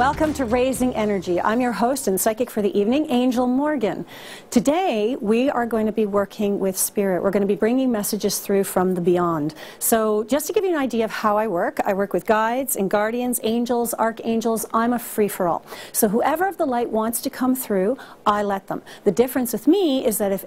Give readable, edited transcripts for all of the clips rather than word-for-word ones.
Welcome to Raising Energy. I'm your host and psychic for the evening, Angel Morgan. Today, we are going to be working with Spirit. We're going to be bringing messages through from the beyond. So just to give you an idea of how I work with guides and guardians, angels, archangels. I'm a free-for-all. So whoever of the light wants to come through, I let them. The difference with me is that if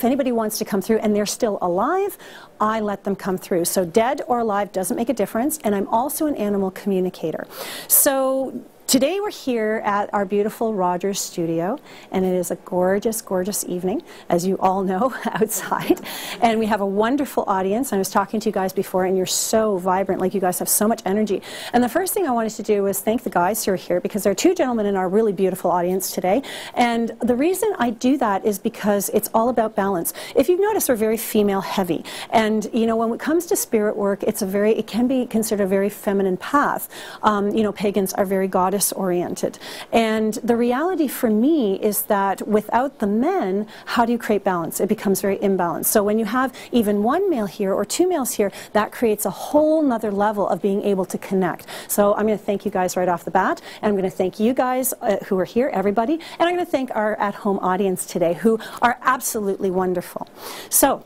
anybody wants to come through and they're still alive, I let them come through. So dead or alive doesn't make a difference, and I'm also an animal communicator. So today we're here at our beautiful Rogers studio, and it is a gorgeous, gorgeous evening, as you all know, outside. And we have a wonderful audience. I was talking to you guys before, and you're so vibrant, like you guys have so much energy. And the first thing I wanted to do was thank the guys who are here, because there are two gentlemen in our really beautiful audience today. And the reason I do that is because it's all about balance. If you've noticed, we're very female heavy. And, you know, when it comes to spirit work, it can be considered a very feminine path. You know, pagans are very goddess oriented. And the reality for me is that without the men, how do you create balance? It becomes very imbalanced. So when you have even one male here or two males here, that creates a whole nother level of being able to connect. So I'm going to thank you guys right off the bat, and I'm going to thank you guys who are here, everybody, and I'm going to thank our at-home audience today, who are absolutely wonderful. So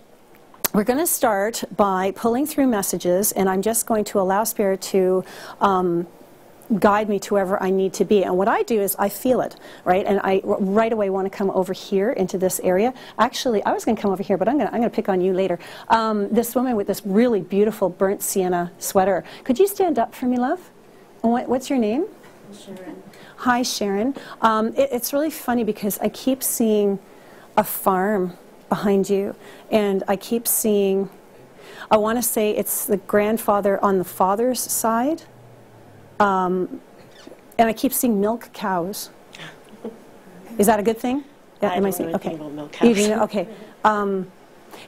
we're going to start by pulling through messages, and I'm just going to allow Spirit to guide me to wherever I need to be. And what I do is I feel it, right? And I right away want to come over here into this area. Actually, I was going to come over here, but I'm going to pick on you later. This woman with this really beautiful burnt sienna sweater. Could you stand up for me, love? And what's your name? Sharon. Hi, Sharon. It's really funny because I keep seeing a farm behind you, and I keep seeing, I want to say it's the grandfather on the father's side. And I keep seeing milk cows. Is that a good thing? Yeah, I am I don't saying? know Okay. anything about milk cows. Okay.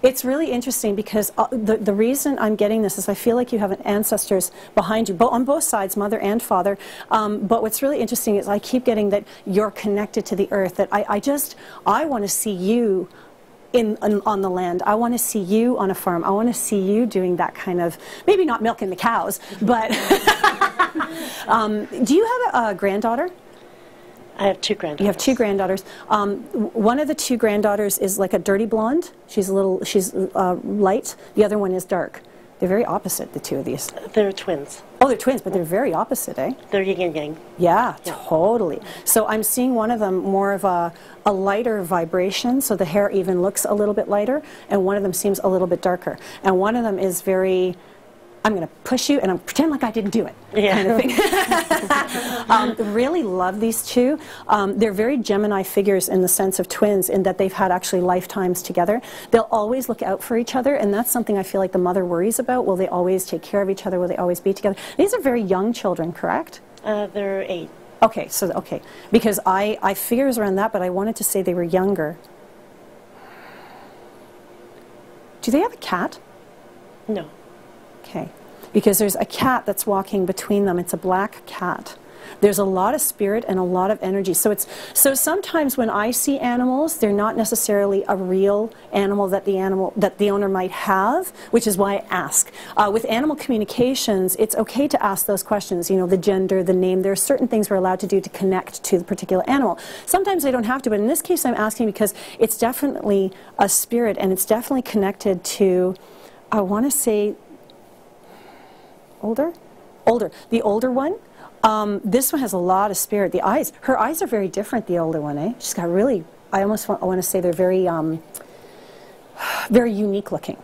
It's really interesting because the reason I'm getting this is I feel like you have ancestors behind you, on both sides, mother and father. But what's really interesting is I keep getting that you're connected to the earth, that I want to see you on the land. I want to see you on a farm. I want to see you doing that kind of, maybe not milking the cows, but do you have a granddaughter? I have two granddaughters. You have two granddaughters. One of the two granddaughters is like a dirty blonde. She's light. The other one is dark. They're very opposite, the two of these. They're twins. Oh, they're twins, but they're very opposite, eh? They're yin and yang. Yeah, totally. So I'm seeing one of them more of a lighter vibration, so the hair even looks a little bit lighter, and one of them seems a little bit darker. And one of them is very, I'm going to push you and I'm pretend like I didn't do it, kind of thing. Really love these two. They're very Gemini figures in the sense of twins, in that they've had actually lifetimes together. They'll always look out for each other, and that's something I feel like the mother worries about. Will they always take care of each other? Will they always be together? These are very young children, correct? They're 8. Okay, so, okay. Because I figures around that, but I wanted to say they were younger. Do they have a cat? No. Okay, because there's a cat that's walking between them. It's a black cat. There's a lot of spirit and a lot of energy. So sometimes when I see animals, they're not necessarily a real animal that the owner might have, which is why I ask. With animal communications, it's okay to ask those questions. You know, the gender, the name. There are certain things we're allowed to do to connect to the particular animal. Sometimes I don't have to, but in this case, I'm asking because it's definitely a spirit, and it's definitely connected to, I want to say, older. The older one. This one has a lot of spirit. The eyes, her eyes are very different, the older one, eh? She's got really, I want to say they're very, very unique looking.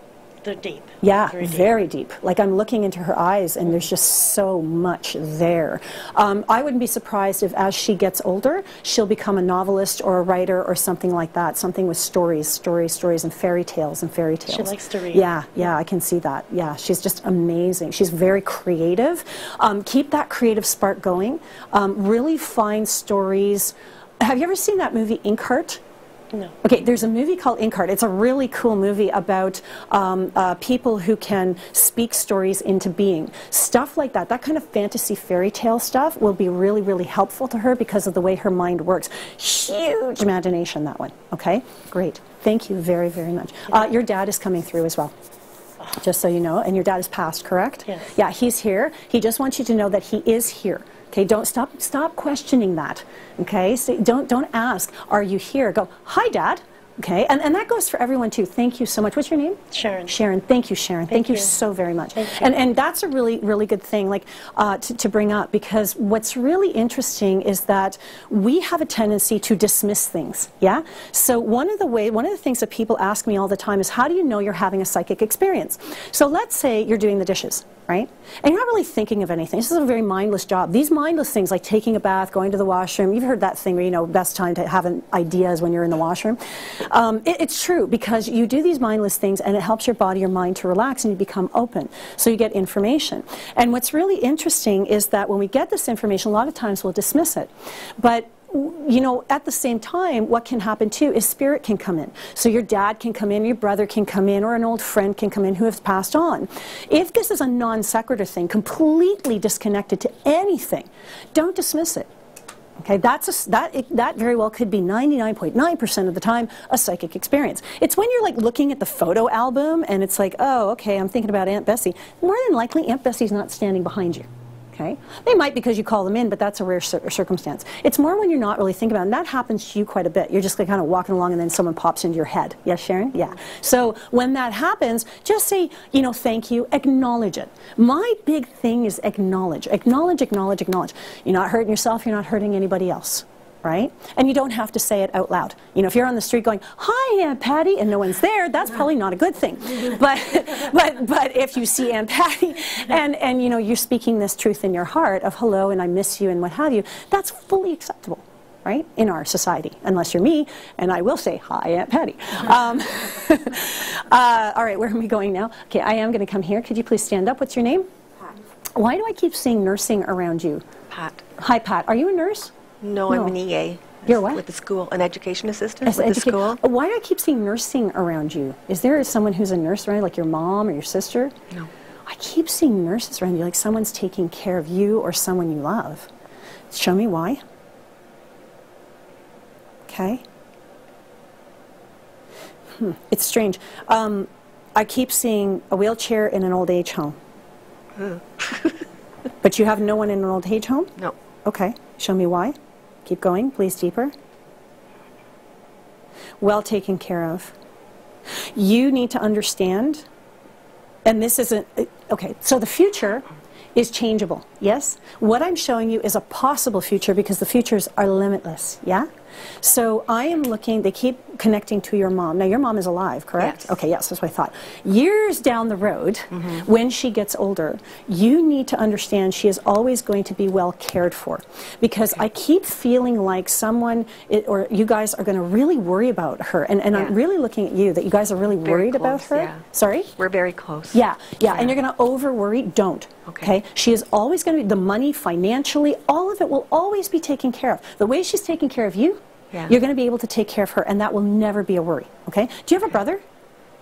They're deep. Yeah, very deep. Like I'm looking into her eyes, and there's just so much there. I wouldn't be surprised if as she gets older, she'll become a novelist or a writer or something like that. Something with stories and fairy tales She likes to read. Yeah, I can see that. Yeah, she's just amazing. She's very creative. Keep that creative spark going. Really find stories. Have you ever seen that movie Inkheart? No. Okay, there's a movie called Inkheart. It's a really cool movie about people who can speak stories into being. Stuff like that, that kind of fantasy fairy tale stuff will be really, really helpful to her because of the way her mind works. Huge imagination, that one. Okay, great. Thank you very, very much. Your dad is coming through as well. Just so you know. And your dad is passed, correct? Yes. Yeah, he's here. He just wants you to know that he is here. Okay, don't stop questioning that. Okay, so don't ask, are you here? Go, hi, Dad. Okay, and that goes for everyone too. Thank you so much. What's your name? Sharon. Sharon. Thank you, Sharon. Thank you so very much. Thank you. And that's a really good thing, like to bring up, because what's really interesting is that we have a tendency to dismiss things. Yeah. So one of the things that people ask me all the time is, how do you know you're having a psychic experience? So let's say you're doing the dishes, right? And you're not really thinking of anything. This is a very mindless job. These mindless things, like taking a bath, going to the washroom, you've heard that thing where, you know, best time to have an idea is when you're in the washroom. It's true, because you do these mindless things and it helps your body, your mind to relax, and you become open. So you get information. And what's really interesting is that when we get this information, a lot of times we'll dismiss it. But you know, at the same time, what can happen too is spirit can come in. So your dad can come in, your brother can come in, or an old friend can come in who has passed on. If this is a non sequitur thing, completely disconnected to anything, don't dismiss it. Okay, that very well could be 99.9% of the time a psychic experience. It's when you're like looking at the photo album and it's like, oh, okay, I'm thinking about Aunt Bessie. More than likely, Aunt Bessie's not standing behind you. Okay, they might because you call them in, but that's a rare circumstance. It's more when you're not really thinking about it, and that happens to you quite a bit. You're just like kind of walking along and then someone pops into your head. Yes, Sharon? Yeah. So when that happens, just say, you know, thank you, acknowledge it. My big thing is acknowledge. Acknowledge, acknowledge, acknowledge. You're not hurting yourself, you're not hurting anybody else. Right? And you don't have to say it out loud. You know, if you're on the street going, hi, Aunt Patty, and no one's there, that's probably not a good thing. But if you see Aunt Patty and you know, you're speaking this truth in your heart of hello and I miss you and what have you, that's fully acceptable, right, in our society. Unless you're me, and I will say, hi, Aunt Patty. All right, where are we going now? Okay, I am going to come here. Could you please stand up? What's your name? Pat. Why do I keep seeing nursing around you? Pat. Hi, Pat. Are you a nurse? No, I'm an EA. You're what? With the school, an education assistant with the school. Why do I keep seeing nursing around you? Is there someone who's a nurse around, like your mom or your sister? No. I keep seeing nurses around you, like someone's taking care of you or someone you love. Show me why. Okay. It's strange. I keep seeing a wheelchair in an old age home. But you have no one in an old age home? No. Okay. Show me why. Keep going, please, deeper. Well taken care of. You need to understand, and this isn't, okay, so the future is changeable, yes? What I'm showing you is a possible future because the futures are limitless, yeah? So I am looking, they keep connecting to your mom. Now your mom is alive, correct? Yes. Okay, yes, that's what I thought. Years down the road, when she gets older, you need to understand she is always going to be well cared for. Because I keep feeling like someone, or you guys are going to really worry about her. And I'm really looking at you, that you guys are really worried about her. Yeah. Sorry? We're very close. Yeah, and you're going to over-worry. Don't. Okay? She is always going to be, the money, financially, all of it will always be taken care of. The way she's taking care of you, you're going to be able to take care of her, and that will never be a worry. Okay? Do you have a brother?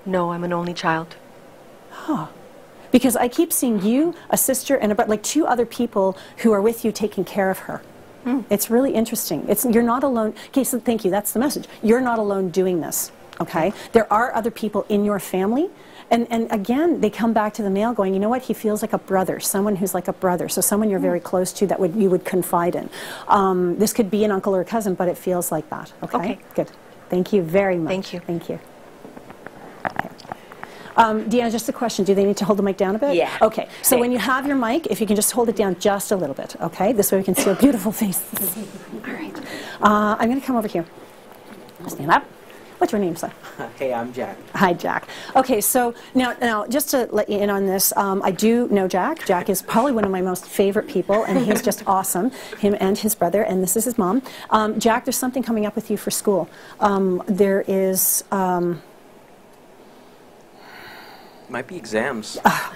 No, I'm an only child. Huh. Because I keep seeing you, a sister, and like two other people who are with you taking care of her. It's really interesting. You're not alone. Okay, so thank you. That's the message. You're not alone doing this. Okay? There are other people in your family. And again, they come back to the male going, you know what, he feels like a brother, someone who's like a brother, so someone you're very close to that you would confide in. This could be an uncle or a cousin, but it feels like that. Okay? Good. Thank you very much. Thank you. Thank you. Okay. Deanna, just a question. Do they need to hold the mic down a bit? Yeah. Okay. So when you have your mic, if you can just hold it down just a little bit, okay? This way we can see your beautiful faces. All right. I'm going to come over here. Stand up. What's your name, sir? Hey, I'm Jack. Hi, Jack. Okay, so now just to let you in on this, I do know Jack. Jack is probably one of my most favorite people, and he's just awesome, him and his brother, and this is his mom. Jack, there's something coming up with you for school. There is... Might be exams. I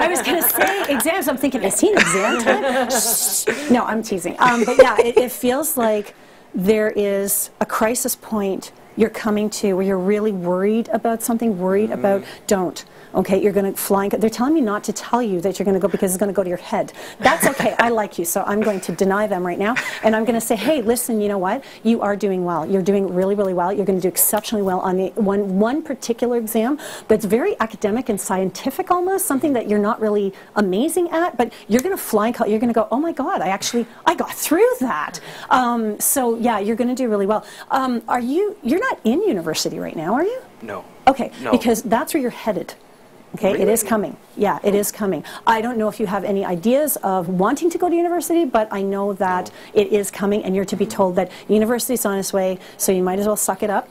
was going to say exams. I'm thinking, is he an exam time? No, I'm teasing. But yeah, it feels like there is a crisis point you're coming to where you're really worried about something, worried about, don't. Okay, you're going to fly. They're telling me not to tell you that you're going to go because it's going to go to your head. That's okay. I like you, so I'm going to deny them right now. And I'm going to say, hey, listen, you know what? You are doing well. You're doing really, really well. You're going to do exceptionally well on the one particular exam that's very academic and scientific almost, something that you're not really amazing at, but you're going to fly. You're going to go, oh my God, I got through that. So yeah, you're going to do really well. You're not in university right now, are you? No. Okay, no. Because that's where you're headed. Okay, really? It is coming. Yeah, it is coming. I don't know if you have any ideas of wanting to go to university, but I know that it is coming, and you're to be told that university is on its way, so you might as well suck it up,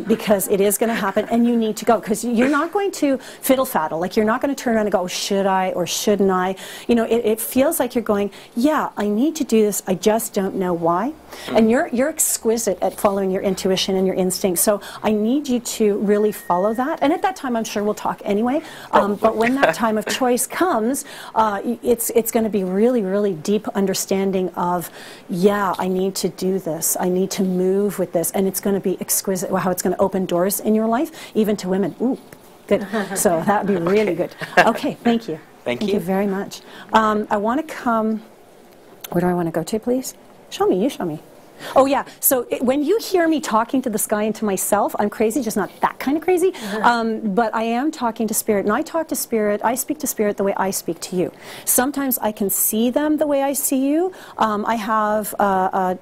because it is going to happen, and you need to go, because you're not going to fiddle-faddle. Like, you're not going to turn around and go, should I or shouldn't I? You know, it feels like you're going, yeah, I need to do this, I just don't know why. And you're exquisite at following your intuition and your instinct, so I need you to really follow that. And at that time, I'm sure we'll talk anyway, but when that time of choice comes, it's going to be really, really deep understanding of, yeah, I need to do this, I need to move with this, and it's going to be exquisite how it's going to open doors in your life, even to women. Ooh, good. So that would be really good. Okay, thank you. Thank you very much. I want to come, where do I want to go to, please? Show me, you show me. Oh yeah, so when you hear me talking to the sky and to myself, I'm crazy, just not that kind of crazy, but I am talking to Spirit, and I talk to Spirit, I speak to Spirit the way I speak to you. Sometimes I can see them the way I see you. I have a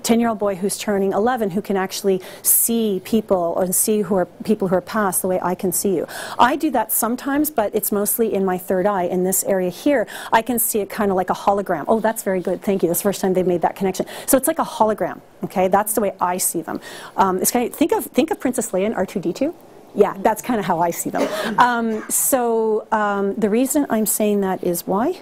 10-year-old boy who's turning 11 who can actually see people and see people who are past the way I can see you. I do that sometimes, but it's mostly in my third eye in this area here. I can see it kind of like a hologram. Oh, that's very good. Thank you. That's the first time they've made that connection. So it's like a hologram. Okay, that's the way I see them. It's kind of, think of Princess Leia and R2-D2. Yeah, that's kind of how I see them. The reason I'm saying that is why?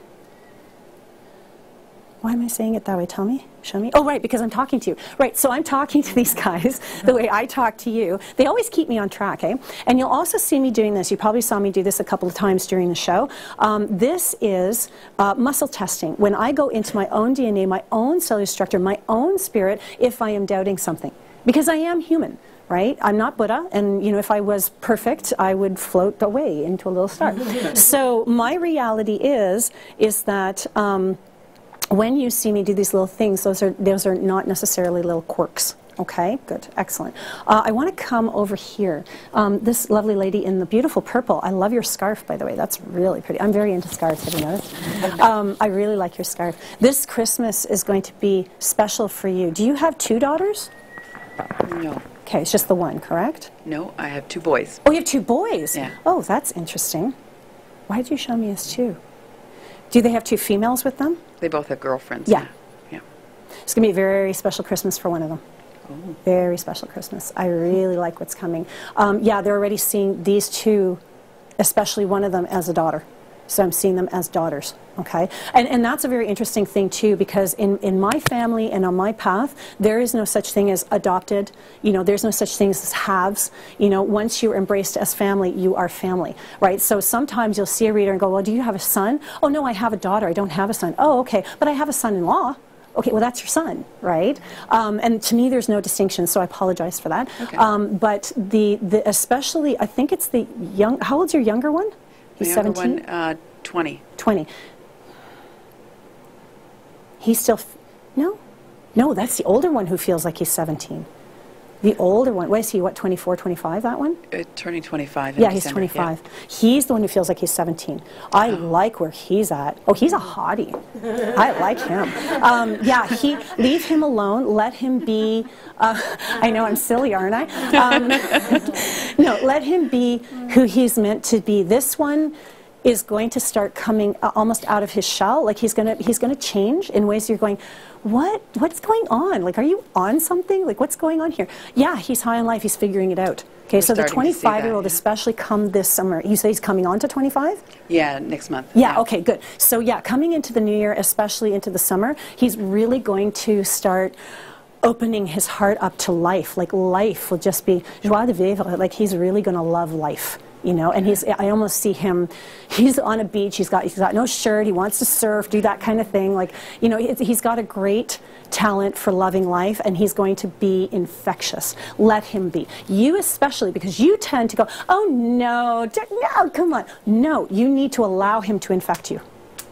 Why am I saying it that way? Tell me. Show me. Oh, right, because I'm talking to you. Right, so I'm talking to these guys the way I talk to you. They always keep me on track, eh? And you'll also see me doing this. You probably saw me do this a couple of times during the show. This is muscle testing. When I go into my own DNA, my own cellular structure, my own spirit, if I am doubting something. Because I am human. Right? I'm not Buddha, and you know, if I was perfect, I would float away into a little star. So my reality is that when you see me do these little things, those are not necessarily little quirks. Okay, good, excellent. I want to come over here. This lovely lady in the beautiful purple. I love your scarf, by the way. That's really pretty. I'm very into scarves, have you noticed? I really like your scarf. This Christmas is going to be special for you. Do you have 2 daughters? No. Okay, it's just the one, correct? No, I have 2 boys. Oh, you have 2 boys? Yeah. Oh, that's interesting. Why did you show me as 2? Do they have 2 females with them? They both have girlfriends. Yeah. Yeah. It's going to be a very special Christmas for one of them. Oh. Very special Christmas. I really like what's coming. Yeah, they're already seeing these 2, especially one of them, as a daughter. So I'm seeing them as daughters, okay? And that's a very interesting thing, too, because in my family and on my path, there is no such thing as adopted. You know, there's no such thing as halves. You know, once you're embraced as family, you are family, right? So sometimes you'll see a reader and go, well, do you have a son? Oh, no, I have a daughter. I don't have a son. Oh, okay, but I have a son-in-law. Okay, well, that's your son, right? And to me, there's no distinction, so I apologize for that. Okay. But especially, I think it's the young, how old's your younger one? He's 17? 20. 20. He's still, no, that's the older one who feels like he's 17. The older one, what is he, 24, 25, that one? Turning 25 in Yeah, he's December, 25. Yeah. He's the one who feels like he's 17. I like where he's at. Oh, he's a hottie. I like him. Yeah, leave him alone. Let him be, I know I'm silly, aren't I? No, let him be who he's meant to be. This one is going to start coming almost out of his shell. Like he's gonna change in ways you're going, what's going on? Like, are you on something? Like, what's going on here? Yeah, he's high on life. He's figuring it out. Okay, so the 25-year-old, especially come this summer. You say he's coming on to 25? Yeah, next month. Yeah, okay, good. So yeah, coming into the new year, especially into the summer, he's really going to start opening his heart up to life. Like, life will just be joie de vivre. Like, he's really going to love life. you know, and I almost see him, he's on a beach, he's got no shirt, he wants to surf, do that kind of thing, like, you know, he's got a great talent for loving life, and he's going to be infectious. Let him be. You especially, because you tend to go, oh no, no, come on. No, you need to allow him to infect you.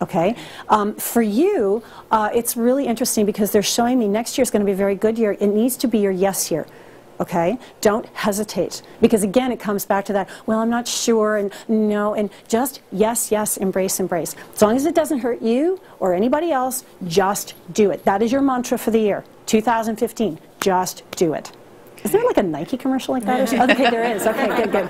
Okay? For you, it's really interesting because they're showing me next year is going to be a very good year. It needs to be your yes year. Okay? Don't hesitate. Because again, it comes back to that, well, I'm not sure, and no, and just yes, yes, embrace, embrace. As long as it doesn't hurt you or anybody else, just do it. That is your mantra for the year, 2015. Just do it. Is there like a Nike commercial like that or something? Okay, there is. Okay, good, good.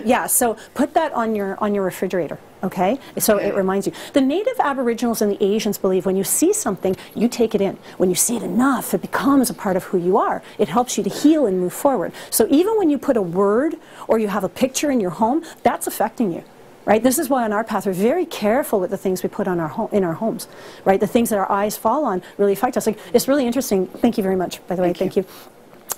Yeah, so put that on your refrigerator, okay? So it reminds you. The native Aboriginals and the Asians believe when you see something, you take it in. When you see it enough, it becomes a part of who you are. It helps you to heal and move forward. So even when you put a word or you have a picture in your home, that's affecting you. Right? This is why on our path we're very careful with the things we put on in our homes. Right? The things that our eyes fall on really affect us. Like, it's really interesting. Thank you very much, by the way. Thank you.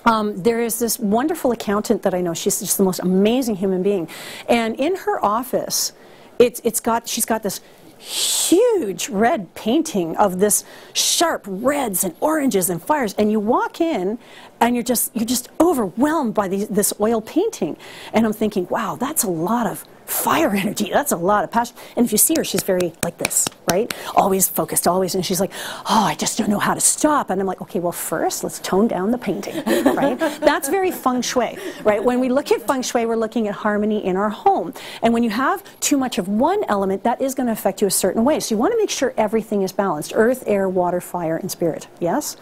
There is this wonderful accountant that I know. She's just the most amazing human being. And in her office, she's got this huge red painting of this sharp reds and oranges and fires. And you walk in, and you're just overwhelmed by this oil painting. And I'm thinking, wow, that's a lot of fire energy. That's a lot of passion. And if you see her, she's very like this, right? Always focused, always. And she's like, oh, I just don't know how to stop. And I'm like, okay, well, first, let's tone down the painting, right? That's very feng shui, right? When we look at feng shui, we're looking at harmony in our home. And when you have too much of one element, that is going to affect you a certain way. So you want to make sure everything is balanced. Earth, air, water, fire, and spirit. Yes?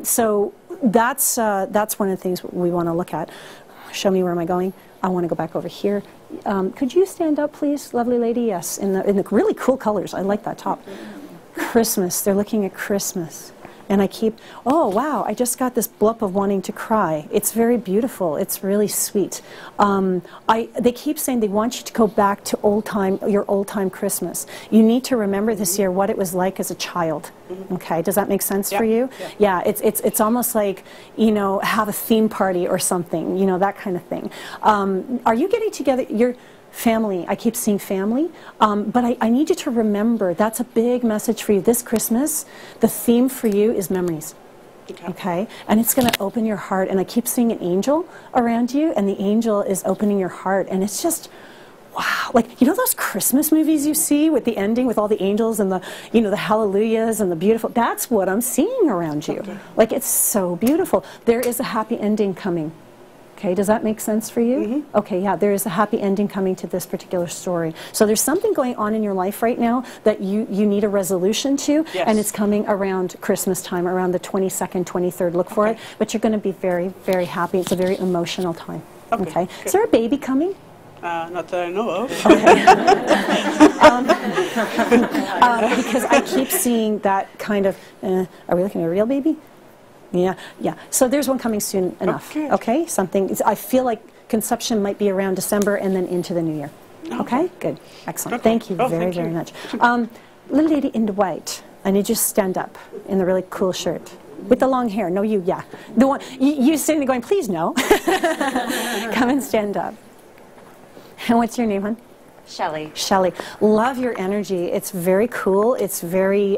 So that's one of the things we want to look at. Show me, where am I going? I want to go back over here. Could you stand up, please, lovely lady? Yes, in the really cool colors. I like that top. Christmas. They're looking at Christmas. And I keep, oh, wow, I just got this blip of wanting to cry. It's very beautiful. It's really sweet. They keep saying they want you to go back to your old-time Christmas. You need to remember this year what it was like as a child. Okay, does that make sense for you? Yeah, it's almost like, you know, have a theme party or something, you know, that kind of thing. Are you getting together? Your family, I keep seeing family, but I need you to remember, that's a big message for you. This Christmas, the theme for you is memories. Okay? And it's going to open your heart, and I keep seeing an angel around you, and the angel is opening your heart, and it's just, wow. Like, you know those Christmas movies you see with the ending, with all the angels and the, you know, the hallelujahs and the beautiful, that's what I'm seeing around you. Like, it's so beautiful. There is a happy ending coming. Okay, does that make sense for you? Okay, yeah, there is a happy ending coming to this particular story. So there's something going on in your life right now that you need a resolution to, and it's coming around Christmas time, around the 22nd, 23rd. Look for it, but you're going to be very, very happy. It's a very emotional time. Okay. Is there a baby coming? Not that I know of. Okay. Because I keep seeing that kind of, are we looking at a real baby? Yeah, yeah. So there's one coming soon enough. Okay, something. I feel like conception might be around December and then into the new year. Okay, good, excellent. Thank you very, very much. Little lady in the white, I need you to stand up in the really cool shirt with the long hair. No, you, yeah. The one you sitting there going, please no. Come and stand up. And what's your name, hon? Shelley. Shelley. Love your energy. It's very cool. It's very.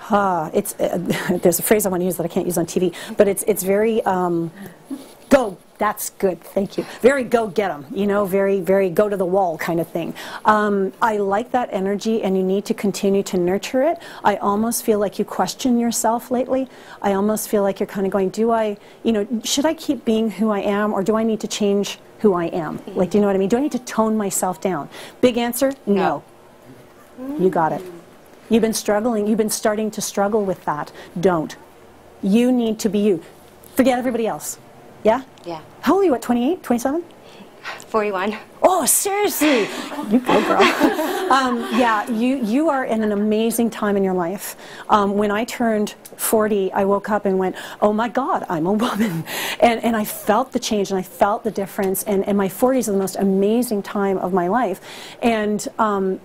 There's a phrase I want to use that I can't use on TV, but it's very, go, that's good, thank you. Very go get 'em, you know, very, very go to the wall kind of thing. I like that energy, and you need to continue to nurture it. I almost feel like you question yourself lately. I almost feel like you're kind of going, should I keep being who I am, or do I need to change who I am? Like, do you know what I mean? Do I need to tone myself down? Big answer, no. You got it. You've been struggling. You've been starting to struggle with that. Don't. You need to be you. Forget everybody else. Yeah? Yeah. How old are you? What, 28, 27? 41. Oh, seriously? You go, girl. Yeah, you are in an amazing time in your life. When I turned 40, I woke up and went, oh my God, I'm a woman. And I felt the change, and I felt the difference, and my 40s are the most amazing time of my life. And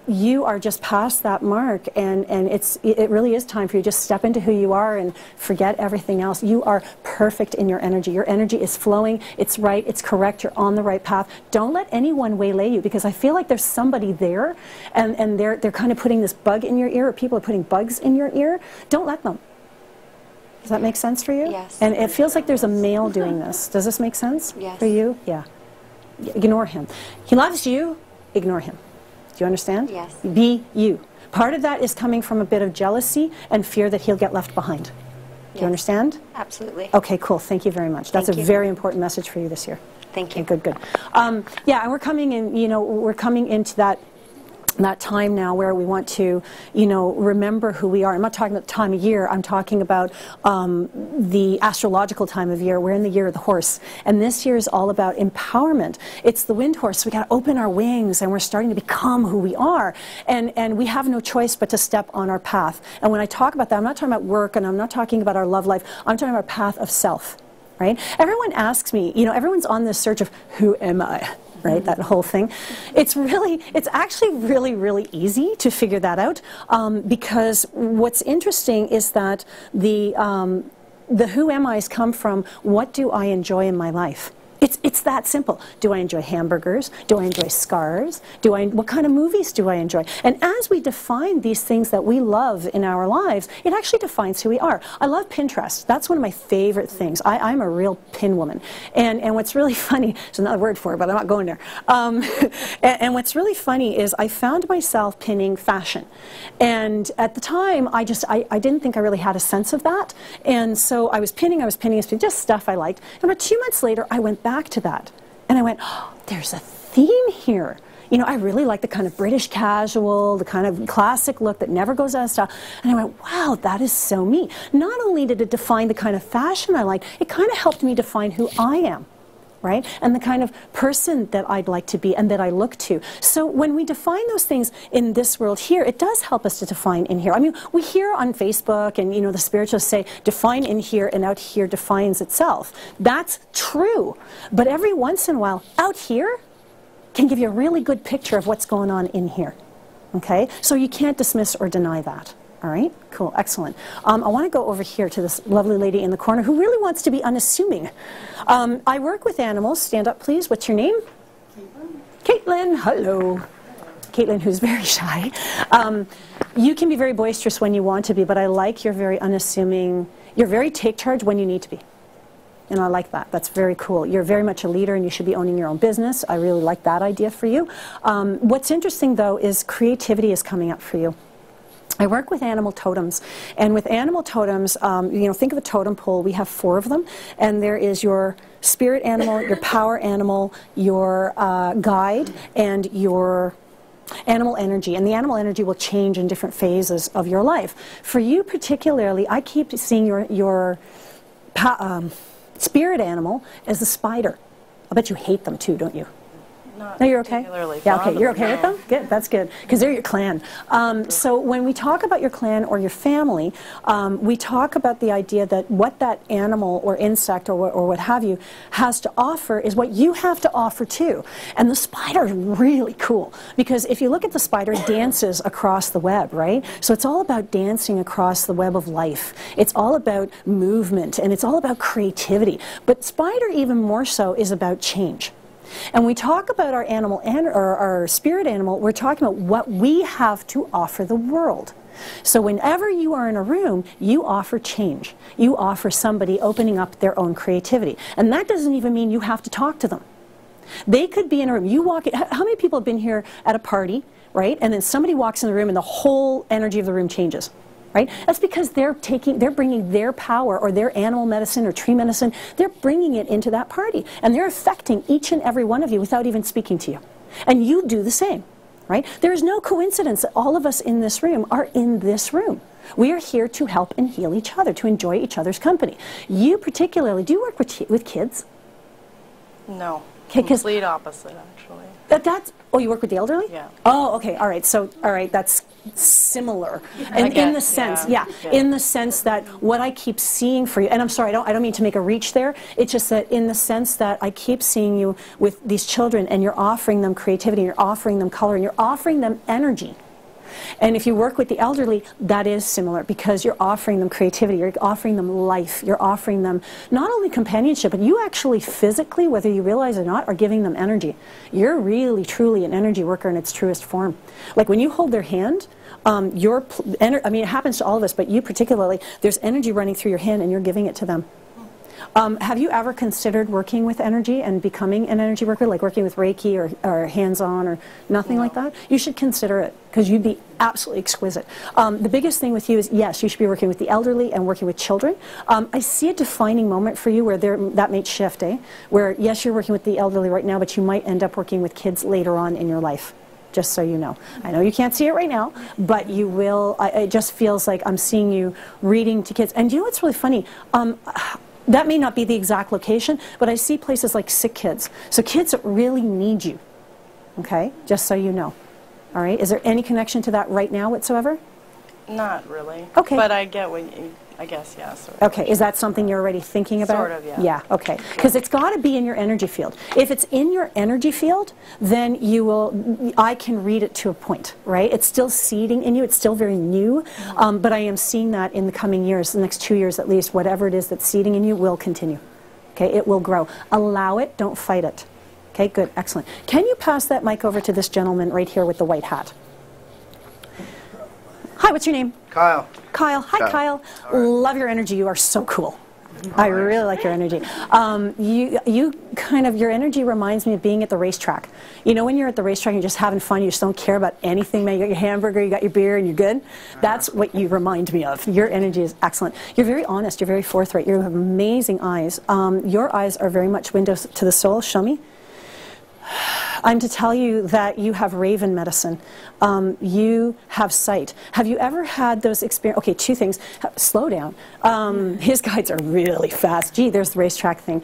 you are just past that mark, and it really is time for you to just step into who you are and forget everything else. You are perfect in your energy. Your energy is flowing, it's right, it's correct, you're on the right path. Don't let anyone waylay you, because I feel like there's somebody there, and they're kind of putting this bug in your ear, or people are putting bugs in your ear. Don't let them. Does that make sense for you? Yes. And it feels like there's a male doing this. Does this make sense Yes. for you? Yeah. Ignore him. He loves you. Ignore him. Do you understand? Yes. Be you. Part of that is coming from a bit of jealousy and fear that he'll get left behind. Do Yes. you understand? Absolutely. Okay, cool. Thank you very much. That's Thank a you. very important message for you this year. Thank you. Okay, good, good. Yeah, and we're coming in, we're coming into that time now where we want to, remember who we are. I'm not talking about the time of year. I'm talking about the astrological time of year. We're in the year of the horse. And this year is all about empowerment. It's the wind horse. So we got to open our wings, and we're starting to become who we are. And we have no choice but to step on our path. And when I talk about that, I'm not talking about work, and I'm not talking about our love life. I'm talking about path of self, right? Everyone asks me, everyone's on this search of who am I? Right, that whole thing. It's actually really, really easy to figure that out, because what's interesting is that the who am I's come from what do I enjoy in my life. It's that simple. Do I enjoy hamburgers? Do I enjoy scars? What kind of movies do I enjoy? And as we define these things that we love in our lives, it actually defines who we are. I love Pinterest. That's one of my favorite things. I'm a real pin woman. And what's really funny, there's another word for it, but I'm not going there. And what's really funny is I found myself pinning fashion. And at the time, I didn't think I really had a sense of that. And so I was pinning, just stuff I liked. And about 2 months later, I went back to that. And I went, oh, there's a theme here. I really like the kind of British casual, the kind of classic look that never goes out of style. And I went, wow, that is so me. Not only did it define the kind of fashion I like, it kind of helped me define who I am. Right? And the kind of person that I'd like to be and that I look to. So when we define those things in this world here, it does help us to define in here. I mean, we hear on Facebook and, the spiritualists say, define in here and out here defines itself. That's true. But every once in a while, out here can give you a really good picture of what's going on in here. Okay? So you can't dismiss or deny that. All right, cool, excellent. I want to go over here to this lovely lady in the corner who really wants to be unassuming. I work with animals. Stand up, please. What's your name? Caitlin. Hello. Caitlin, who's very shy. You can be very boisterous when you want to be, but I like you're very unassuming. You're very take charge when you need to be. And I like that. That's very cool. You're very much a leader, and you should be owning your own business. I really like that idea for you. What's interesting, though, is creativity is coming up for you. I work with animal totems, and with animal totems, think of a totem pole. We have 4 of them, and there is your spirit animal, your power animal, your guide, and your animal energy. And the animal energy will change in different phases of your life. For you particularly, I keep seeing your spirit animal as the spider. I bet you hate them too, don't you? Not no, you're okay? Yeah, okay, you're okay with no. them? Good, that's good, because they're your clan. So when we talk about your clan or your family, we talk about the idea that what that animal or insect or what have you has to offer is what you have to offer too. And the spider is really cool, because if you look at the spider, it dances across the web, right? So it's all about dancing across the web of life. It's all about movement, and it's all about creativity. But spider, even more so, is about change. And we talk about our animal or our spirit animal, we're talking about what we have to offer the world. So whenever you are in a room, you offer change. You offer somebody opening up their own creativity. And that doesn't even mean you have to talk to them. They could be in a room. You walk in, how many people have been here at a party, right? And then somebody walks in the room and the whole energy of the room changes. Right? That's because they're bringing their power or their animal medicine or tree medicine, they're bringing it into that party. And they're affecting each and every one of you without even speaking to you. And you do the same, right? There is no coincidence that all of us in this room are in this room. We are here to help and heal each other, to enjoy each other's company. You particularly, do you work with kids? No. Okay, because Complete opposite, actually. that's, oh, you work with the elderly? Yeah. Oh, okay, all right, so, all right, that's similar. And in the sense, in the sense that what I keep seeing for you, and I'm sorry, I don't mean to make a reach there, it's just that in the sense that I keep seeing you with these children and you're offering them creativity, you're offering them color, and you're offering them energy. And if you work with the elderly, that is similar because you're offering them creativity, you're offering them life, you're offering them not only companionship, but you actually physically, whether you realize it or not, are giving them energy. You're really, truly an energy worker in its truest form. Like when you hold their hand, I mean, it happens to all of us, but you particularly, there's energy running through your hand and you're giving it to them. Have you ever considered working with energy and becoming an energy worker, like working with Reiki or hands-on or nothing like that? You should consider it because you'd be absolutely exquisite. The biggest thing with you is, yes, you should be working with the elderly and working with children. I see a defining moment for you where that may shift, where, yes, you're working with the elderly right now, but you might end up working with kids later on in your life. Just so you know. I know you can't see it right now, but you will. It just feels like I'm seeing you reading to kids. And you know what's really funny? That may not be the exact location, but I see places like sick kids. So kids that really need you, okay? Just so you know. All right? Is there any connection to that right now whatsoever? Not really. Okay. But I get what you, I guess, yeah, sort of. Okay, is that something you're already thinking about? Sort of, yeah. Yeah, okay. Because it's got to be in your energy field. If it's in your energy field, then you will, I can read it to a point, right? It's still seeding in you, it's still very new, but I am seeing that in the coming years, the next 2 years at least, whatever it is that's seeding in you will continue. Okay, it will grow. Allow it, don't fight it. Okay, good, excellent. Can you pass that mic over to this gentleman right here with the white hat? Hi, what's your name? Kyle. Kyle. Hi, Kyle. Right. Love your energy. You are so cool. I really like your energy. You kind of, your energy reminds me of being at the racetrack. You know when you're at the racetrack and you're just having fun, you just don't care about anything, man. You got your hamburger, you got your beer, and you're good? That's what you remind me of. Your energy is excellent. You're very honest. You're very forthright. You have amazing eyes. Your eyes are very much windows to the soul. Show me. I'm to tell you that you have raven medicine. You have sight. Have you ever had those experiences? Okay, two things. Slow down. His guides are really fast. Gee, there's the racetrack thing.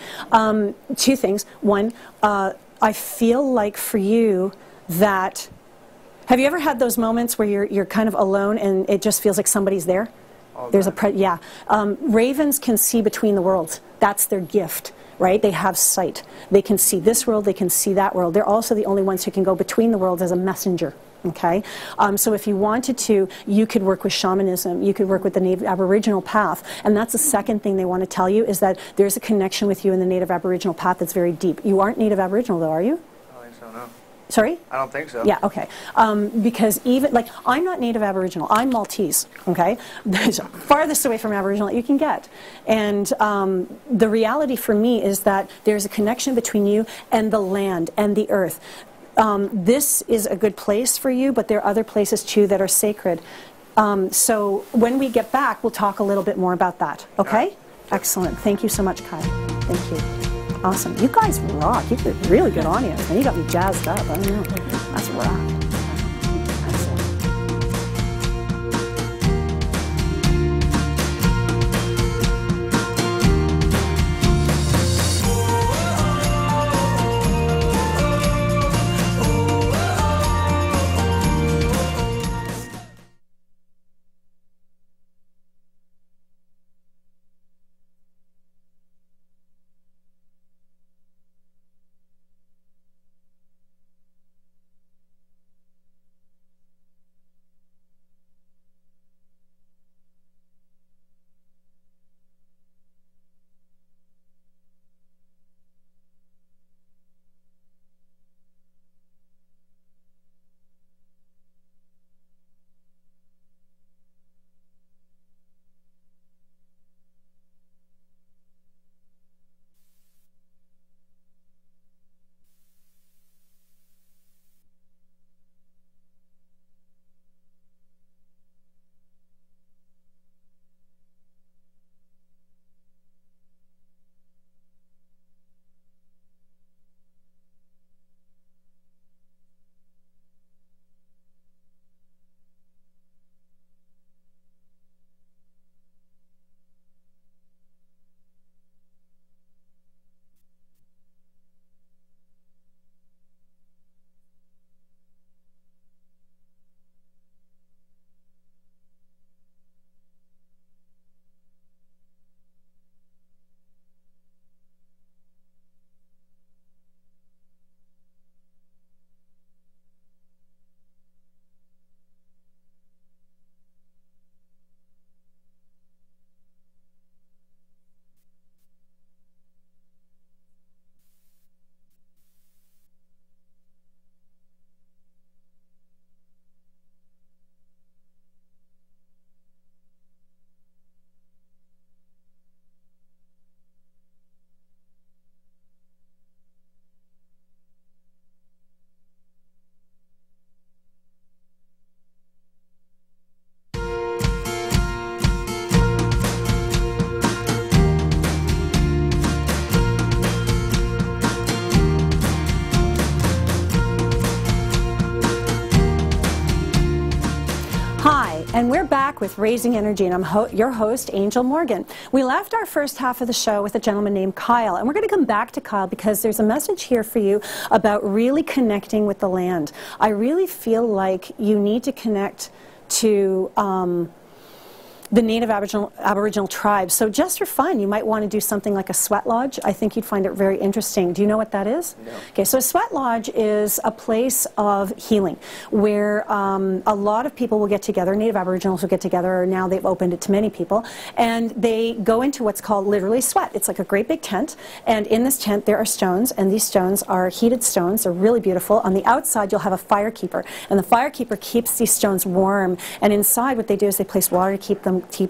Two things. One, I feel like for you that, have you ever had those moments where you're kind of alone and it just feels like somebody's there? There's yeah. Ravens can see between the worlds. That's their gift. Right? They have sight. They can see this world, they can see that world. They're also the only ones who can go between the worlds as a messenger. Okay? So if you wanted to, you could work with shamanism, you could work with the Native Aboriginal path, and that's the second thing they want to tell you is that there's a connection with you in the Native Aboriginal path that's very deep. You aren't Native Aboriginal though, are you? I don't think so, no. Sorry? I don't think so. Yeah, okay. Because even, like, I'm not Native Aboriginal. I'm Maltese, okay? That's farthest away from Aboriginal that you can get. And the reality for me is that there's a connection between you and the land and the earth. This is a good place for you, but there are other places, too, that are sacred. So when we get back, we'll talk a little bit more about that, okay? Yeah. Excellent. Thank you so much, Kai. Thank you. Awesome. You guys rock. You did a really good audience. And you got me jazzed up. I don't know. That's rock. And we're back with Raising Energy, and I'm your host, Angel Morgan. We left our first half of the show with a gentleman named Kyle, and we're going to come back to Kyle because there's a message here for you about really connecting with the land. I really feel like you need to connect to the native Aboriginal tribes. So just for fun, you might want to do something like a sweat lodge. I think you'd find it very interesting. Do you know what that is? No. Okay, so a sweat lodge is a place of healing where a lot of people will get together, native Aboriginals will get together, or now they've opened it to many people, and they go into what's called literally sweat. It's like a great big tent, and in this tent there are stones, and these stones are heated stones. They're really beautiful. On the outside you'll have a firekeeper, and the firekeeper keeps these stones warm, and inside what they do is they place water to keep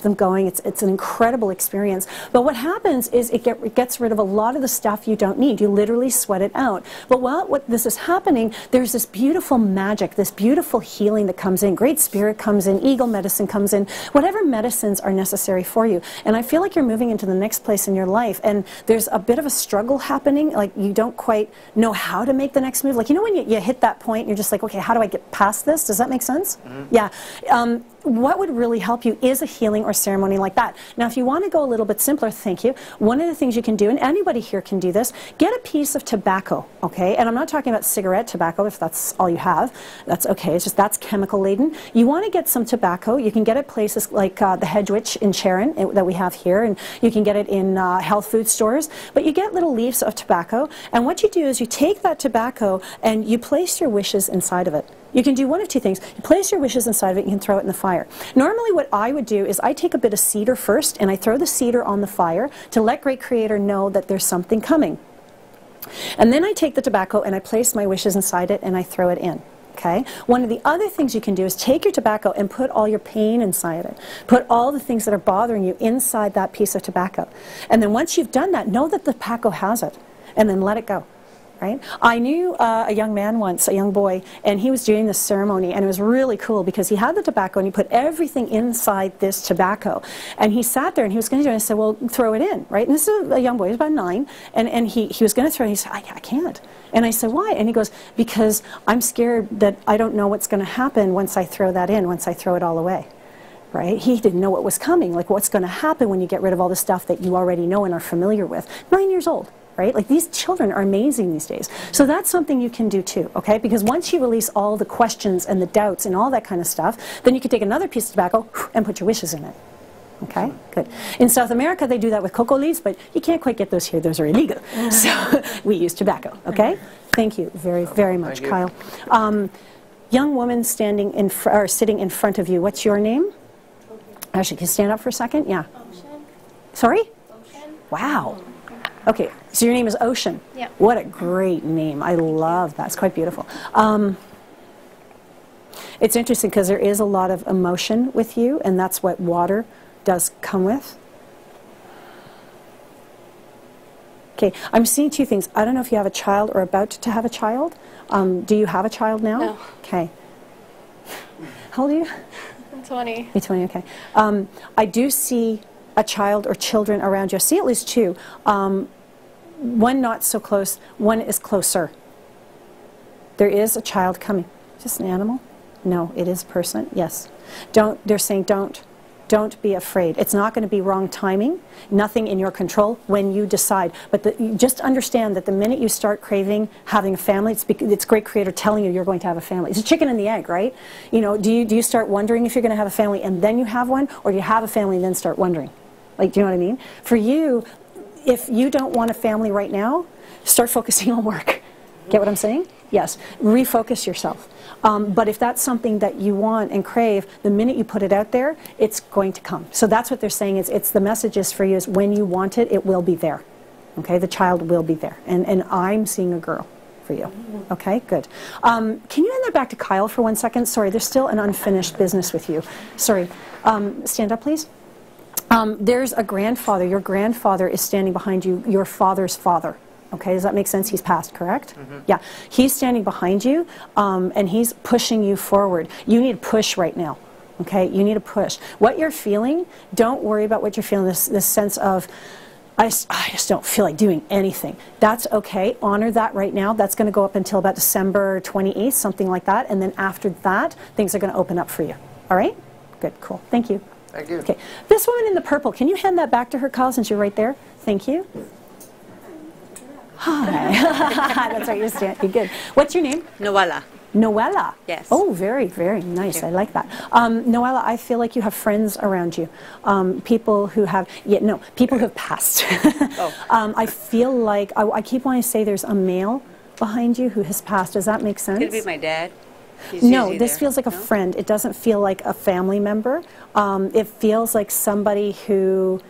them going. It's an incredible experience. But what happens is it gets rid of a lot of the stuff you don't need. You literally sweat it out. But while this is happening, there's this beautiful magic, this beautiful healing that comes in. Great Spirit comes in, eagle medicine comes in, whatever medicines are necessary for you. And I feel like you're moving into the next place in your life, and there's a bit of a struggle happening, like you don't quite know how to make the next move. Like, you know when you hit that point, you're just like, okay, how do I get past this? Does that make sense? Mm-hmm. Yeah. What would really help you is a healing or ceremony like that. Now, if you want to go a little bit simpler, thank you, one of the things you can do, and anybody here can do this, get a piece of tobacco, okay? And I'm not talking about cigarette tobacco, if that's all you have. That's okay. It's just that's chemical laden. You want to get some tobacco. You can get it at places like the Hedge Witch in Sharon that we have here, and you can get it in health food stores. But you get little leaves of tobacco, and what you do is you take that tobacco and you place your wishes inside of it. You can do one of two things. You place your wishes inside of it, you can throw it in the fire. Normally what I would do is I take a bit of cedar first, and I throw the cedar on the fire to let Great Creator know that there's something coming. And then I take the tobacco and I place my wishes inside it and I throw it in. Okay? One of the other things you can do is take your tobacco and put all your pain inside it. Put all the things that are bothering you inside that piece of tobacco. And then once you've done that, know that the tobacco has it, and then let it go. Right? I knew a young man once, a young boy, and he was doing this ceremony, and it was really cool because he had the tobacco and he put everything inside this tobacco, and he sat there and he was going to do it, and I said, well, throw it in, right? And this is a young boy, he was about 9, and he was going to throw it, and he said, I can't. And I said, why? And he goes, because I'm scared that I don't know what's going to happen once I throw that in, once I throw it all away. Right? He didn't know what was coming, like what's going to happen when you get rid of all the stuff that you already know and are familiar with. 9 years old. Right? Like, these children are amazing these days. So that's something you can do too, okay? Because once you release all the questions and the doubts and all that kind of stuff, then you can take another piece of tobacco and put your wishes in it. Okay? Good. In South America, they do that with cocoa leaves, but you can't quite get those here. Those are illegal. So we use tobacco, okay? Thank you very, very much, Kyle. Young woman sitting in front of you, what's your name? Actually, can you stand up for a second? Yeah. Ocean. Sorry? Ocean. Wow. Okay, so your name is Ocean. Yeah. What a great name. I love that. It's quite beautiful. It's interesting because there is a lot of emotion with you, and that's what water does come with. Okay, I'm seeing two things. I don't know if you have a child or about to have a child. Do you have a child now? No. Okay. How old are you? I'm 20. You're 20, okay. I do see a child or children around you. I see at least 2. One not so close, one is closer. There is a child coming. Is this an animal? No, it is a person. Yes. They're saying don't be afraid. It's not going to be wrong timing, nothing in your control when you decide. But you just understand that the minute you start craving having a family, it's Great Creator telling you you're going to have a family. It's a chicken and the egg, right? You know, do you start wondering if you're going to have a family and then you have one, or do you have a family and then start wondering? Like, do you know what I mean? For you, if you don't want a family right now, start focusing on work. Get what I'm saying? Yes. Refocus yourself. But if that's something that you want and crave, the minute you put it out there, it's going to come. So that's what they're saying. It's the message is for you is when you want it, it will be there. Okay? The child will be there. And I'm seeing a girl for you. Okay? Good. Can you hand that back to Kyle for 1 second? Sorry, there's still an unfinished business with you. Sorry. Stand up, please. There's a grandfather. Your grandfather is standing behind you, your father's father. Okay, does that make sense? He's passed, correct? Mm-hmm. Yeah. He's standing behind you, and he's pushing you forward. You need to push right now. Okay? You need to push. What you're feeling, don't worry about what you're feeling, this sense of, I just don't feel like doing anything. That's okay. Honor that right now. That's going to go up until about December 28th, something like that. And then after that, things are going to open up for you. All right? good, cool. Thank you. Thank you. Okay, this woman in the purple, can you hand that back to her, Kyle, since you're right there? Thank you. Hi. That's right, you're good. What's your name? Noella. Noella. Yes. Oh, very, very nice. I like that. Noella, I feel like you have friends around you. People who have, people who have passed. I feel like, I keep wanting to say there's a male behind you who has passed. Does that make sense? Could it be my dad? No, this feels like a friend. It doesn't feel like a family member. It feels like somebody who,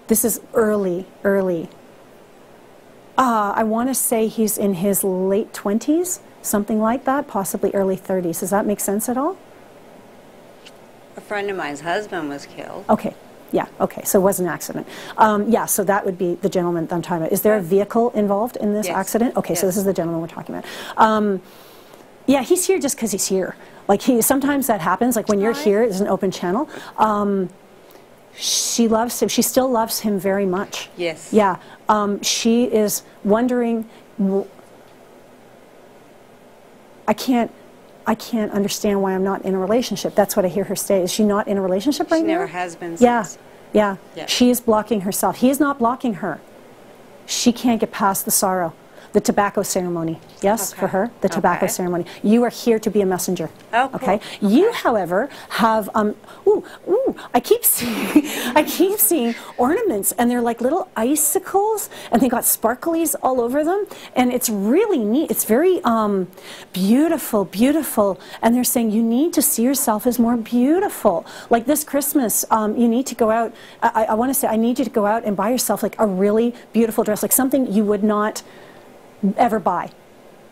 this is early. I want to say he's in his late 20s, something like that, possibly early 30s. Does that make sense at all? A friend of mine's husband was killed. Okay. Yeah, okay, so it was an accident. Yeah, so that would be the gentleman that I'm talking about. Is there a vehicle involved in this accident? Okay, so this is the gentleman we're talking about. Yeah, he's here just because he's here. Like, sometimes that happens, like when you're here, there's an open channel. She loves him. She still loves him very much. Yes. Yeah. She is wondering, I can't understand why I'm not in a relationship. That's what I hear her say. Is she not in a relationship right now? She never has been Yeah. since. Yeah. Yeah. She is blocking herself. He is not blocking her. She can't get past the sorrow. The tobacco ceremony. Yes, Okay. for her, the tobacco Okay. ceremony. You are here to be a messenger. Oh, cool. Okay. You, however, have I keep seeing ornaments, and they're like little icicles, and they got sparklies all over them, and it's really neat. It's very beautiful. And they're saying you need to see yourself as more beautiful. Like this Christmas, you need to go out. I want to say I need you to go out and buy yourself like a really beautiful dress, like something you would not ever buy,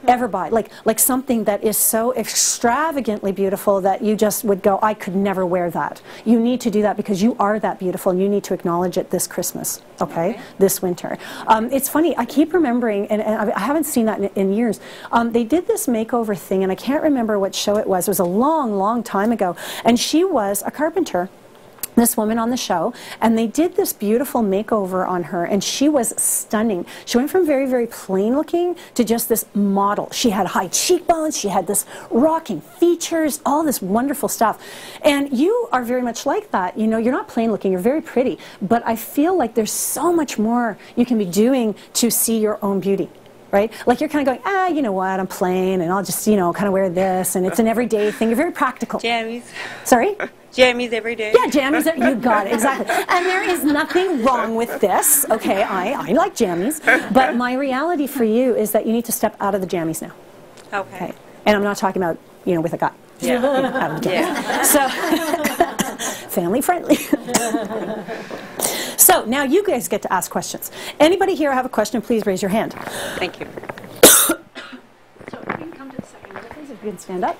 like something that is so extravagantly beautiful that you just would go, I could never wear that. You need to do that because you are that beautiful, and you need to acknowledge it this Christmas, okay? This winter. It's funny, I keep remembering, and I haven't seen that in years. They did this makeover thing, and I can't remember what show it was. It was a long time ago, and she was a carpenter, this woman on the show, and they did this beautiful makeover on her, and she was stunning. She went from very, very plain looking to just this model. She had high cheekbones, she had this rocking features, all this wonderful stuff. And you are very much like that. You know, you're not plain looking, you're very pretty, but I feel like there's so much more you can be doing to see your own beauty. Right? Like you're kind of going, you know what, I'm plain, and I'll just, kind of wear this, and it's an everyday thing. You're very practical. Jammies. Sorry? Jammies every day. Yeah, jammies, you got it, exactly. And there is nothing wrong with this, okay? I like jammies, but my reality for you is that you need to step out of the jammies now. Okay. And I'm not talking about, with a guy. Yeah. Out of the jammies. So, family friendly. So now you guys get to ask questions. Anybody here have a question, please raise your hand. Thank you. So you can come to the second row, please, if you can stand up.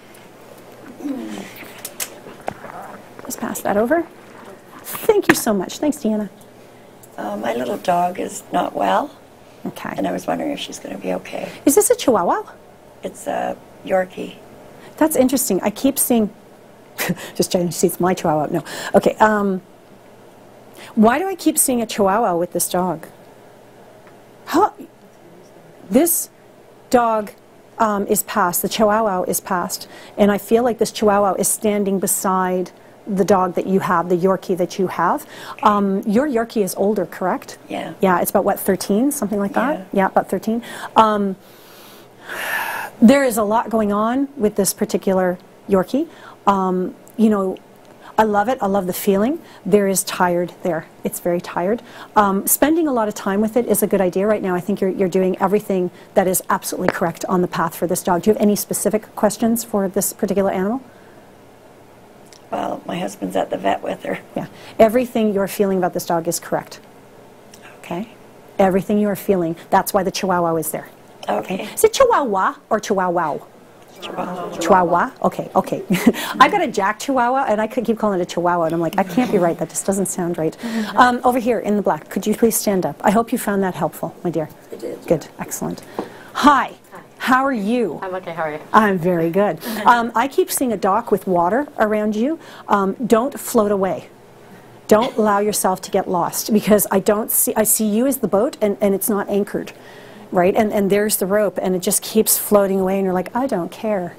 Just pass that over. Thank you so much. Thanks, Deanna. My little dog is not well. Okay. And I was wondering if she's going to be okay. Is this a Chihuahua? It's a Yorkie. That's interesting. I keep seeing... just trying to see if it's my Chihuahua. No. Okay. Why do I keep seeing a Chihuahua with this dog? This dog is past. The Chihuahua is past. And I feel like this Chihuahua is standing beside the dog that you have, the Yorkie that you have. Your Yorkie is older, correct? Yeah. Yeah, it's about, what, 13? Something like that? Yeah. Yeah, about 13. There is a lot going on with this particular Yorkie. I love it. I love the feeling. There is tired there. It's very tired. Spending a lot of time with it is a good idea right now. I think you're doing everything that is absolutely correct on the path for this dog. Do you have any specific questions for this particular animal? Well, my husband's at the vet with her. Yeah. Everything you're feeling about this dog is correct. Okay? Everything you are feeling. That's why the Chihuahua is there. Okay. Is it Chihuahua or Chihuahua? Chihuahua. Chihuahua? Okay. I got a Jack Chihuahua, and I could keep calling it a Chihuahua, and I'm like, I can't be right. That just doesn't sound right. Over here in the black, could you please stand up? I hope you found that helpful, my dear. I did. Good. Excellent. Hi. How are you? I'm okay. How are you? I'm very good. I keep seeing a dock with water around you. Don't float away. Don't allow yourself to get lost, because I see you as the boat, and it's not anchored. Right? And there's the rope, and it just keeps floating away, and you're like, I don't care.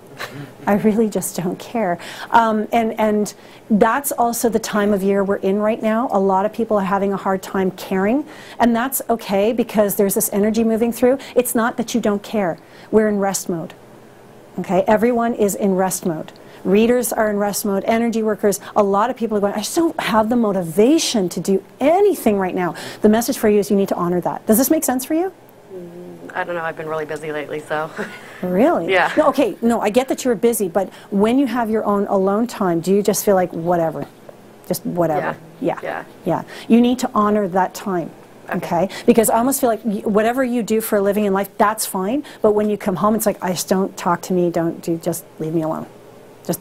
I really just don't care. And that's also the time of year we're in right now. A lot of people are having a hard time caring, and that's okay because there's this energy moving through. It's not that you don't care. We're in rest mode. Okay? Everyone is in rest mode. Readers are in rest mode, energy workers, a lot of people are going, I just don't have the motivation to do anything right now. The message for you is you need to honor that. Does this make sense for you? I don't know. I've been really busy lately, so. Really? Yeah. No, okay, no, I get that you're busy, but when you have your own alone time, do you just feel like whatever? Just whatever? Yeah. You need to honor that time. Okay? Because I almost feel like whatever you do for a living in life, that's fine, but when you come home, it's like, I just don't talk to me, just leave me alone. Just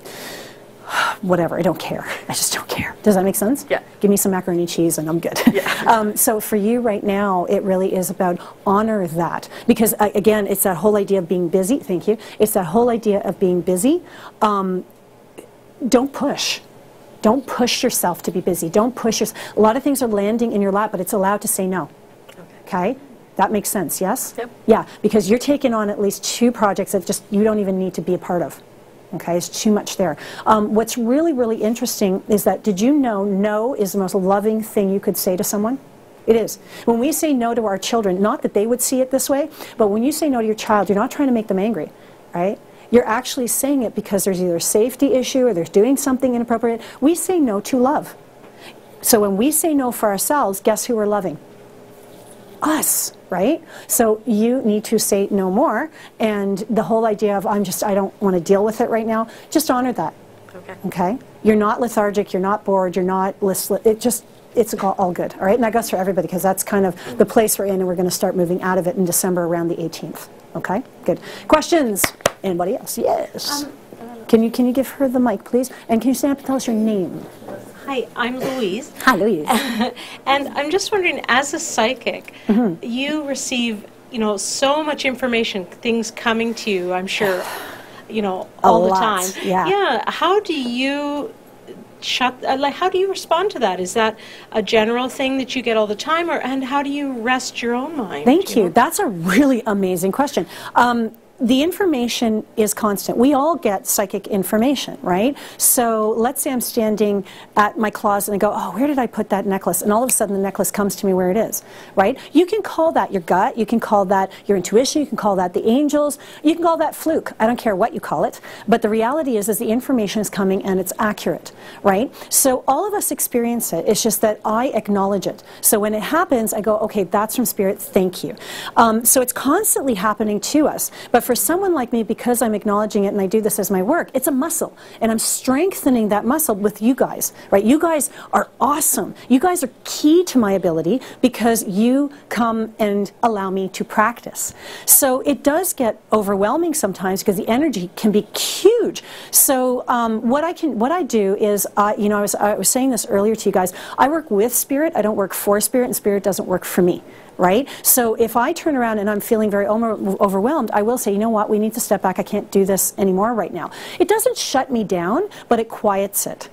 whatever, I don't care. I just don't care. Does that make sense? Yeah. Give me some macaroni and cheese and I'm good. Yeah. So for you right now, it really is about honor that. Because again, it's that whole idea of being busy. Thank you. It's that whole idea of being busy. Don't push. Don't push yourself to be busy. Don't push yourself. A lot of things are landing in your lap, but it's allowed to say no. Okay? That makes sense, yes? Yep. Yeah, because you're taking on at least 2 projects that just you don't even need to be a part of. Okay, it's too much there. What's really, really interesting is that, did you know no is the most loving thing you could say to someone? It is. When we say no to our children, not that they would see it this way, but when you say no to your child, you're not trying to make them angry, right? You're actually saying it because there's either a safety issue or they're doing something inappropriate. We say no to love. So when we say no for ourselves, guess who we're loving? Us, right? So you need to say no more, and the whole idea of I don't want to deal with it right now, just honor that. Okay? You're not lethargic, you're not bored, you're not listless. It's all good, all right? And that goes for everybody because that's kind of the place we're in, and we're going to start moving out of it in December around the 18th. Okay? Good. Questions? Anybody else? Yes. Can you give her the mic, please? And can you stand up and tell us your name? Hi, I'm Louise. Hi, Louise. And I'm just wondering, as a psychic, you receive, so much information, things coming to you, I'm sure, all the time. Yeah. How do you how do you respond to that? Is that a general thing that you get all the time, and how do you rest your own mind? Thank you. That's a really amazing question. The information is constant. We all get psychic information, right? So let's say I'm standing at my closet and I go, oh, where did I put that necklace? And all of a sudden the necklace comes to me where it is, right? You can call that your gut. You can call that your intuition. You can call that the angels. You can call that fluke. I don't care what you call it. But the reality is the information is coming and it's accurate, right? So all of us experience it. It's just that I acknowledge it. So when it happens, I go, okay, that's from Spirit. Thank you. So it's constantly happening to us. But for someone like me, because I'm acknowledging it and I do this as my work, it's a muscle. And I'm strengthening that muscle with you guys, right? You guys are awesome. You guys are key to my ability because you come and allow me to practice. So it does get overwhelming sometimes because the energy can be huge. So what I do is, I was saying this earlier to you guys, I work with Spirit. I don't work for Spirit, and Spirit doesn't work for me. Right? So if I turn around and I'm feeling very overwhelmed, I will say, you know what, we need to step back. I can't do this anymore right now. It doesn't shut me down, but it quiets it.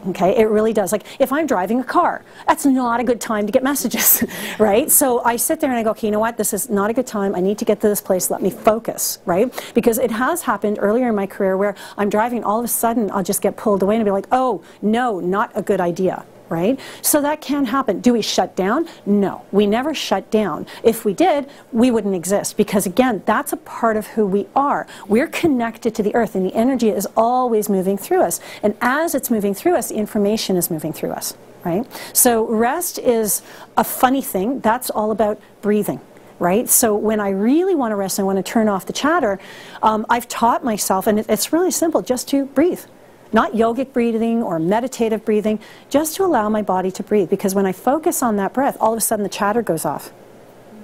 Okay? It really does. Like if I'm driving a car, that's not a good time to get messages, right? So I sit there and I go, okay, you know what, this is not a good time. I need to get to this place. Let me focus, right? Because it has happened earlier in my career where I'm driving, all of a sudden I'll just get pulled away and I'll be like, oh, no, not a good idea. Right? So that can happen. Do we shut down? No, we never shut down. If we did, we wouldn't exist because again, that's a part of who we are. We're connected to the earth and the energy is always moving through us. And as it's moving through us, the information is moving through us, right? So rest is a funny thing. That's all about breathing. Right? So when I really want to rest and I want to turn off the chatter, I've taught myself, and it's really simple, just to breathe. Not yogic breathing or meditative breathing, just to allow my body to breathe. Because when I focus on that breath, all of a sudden the chatter goes off,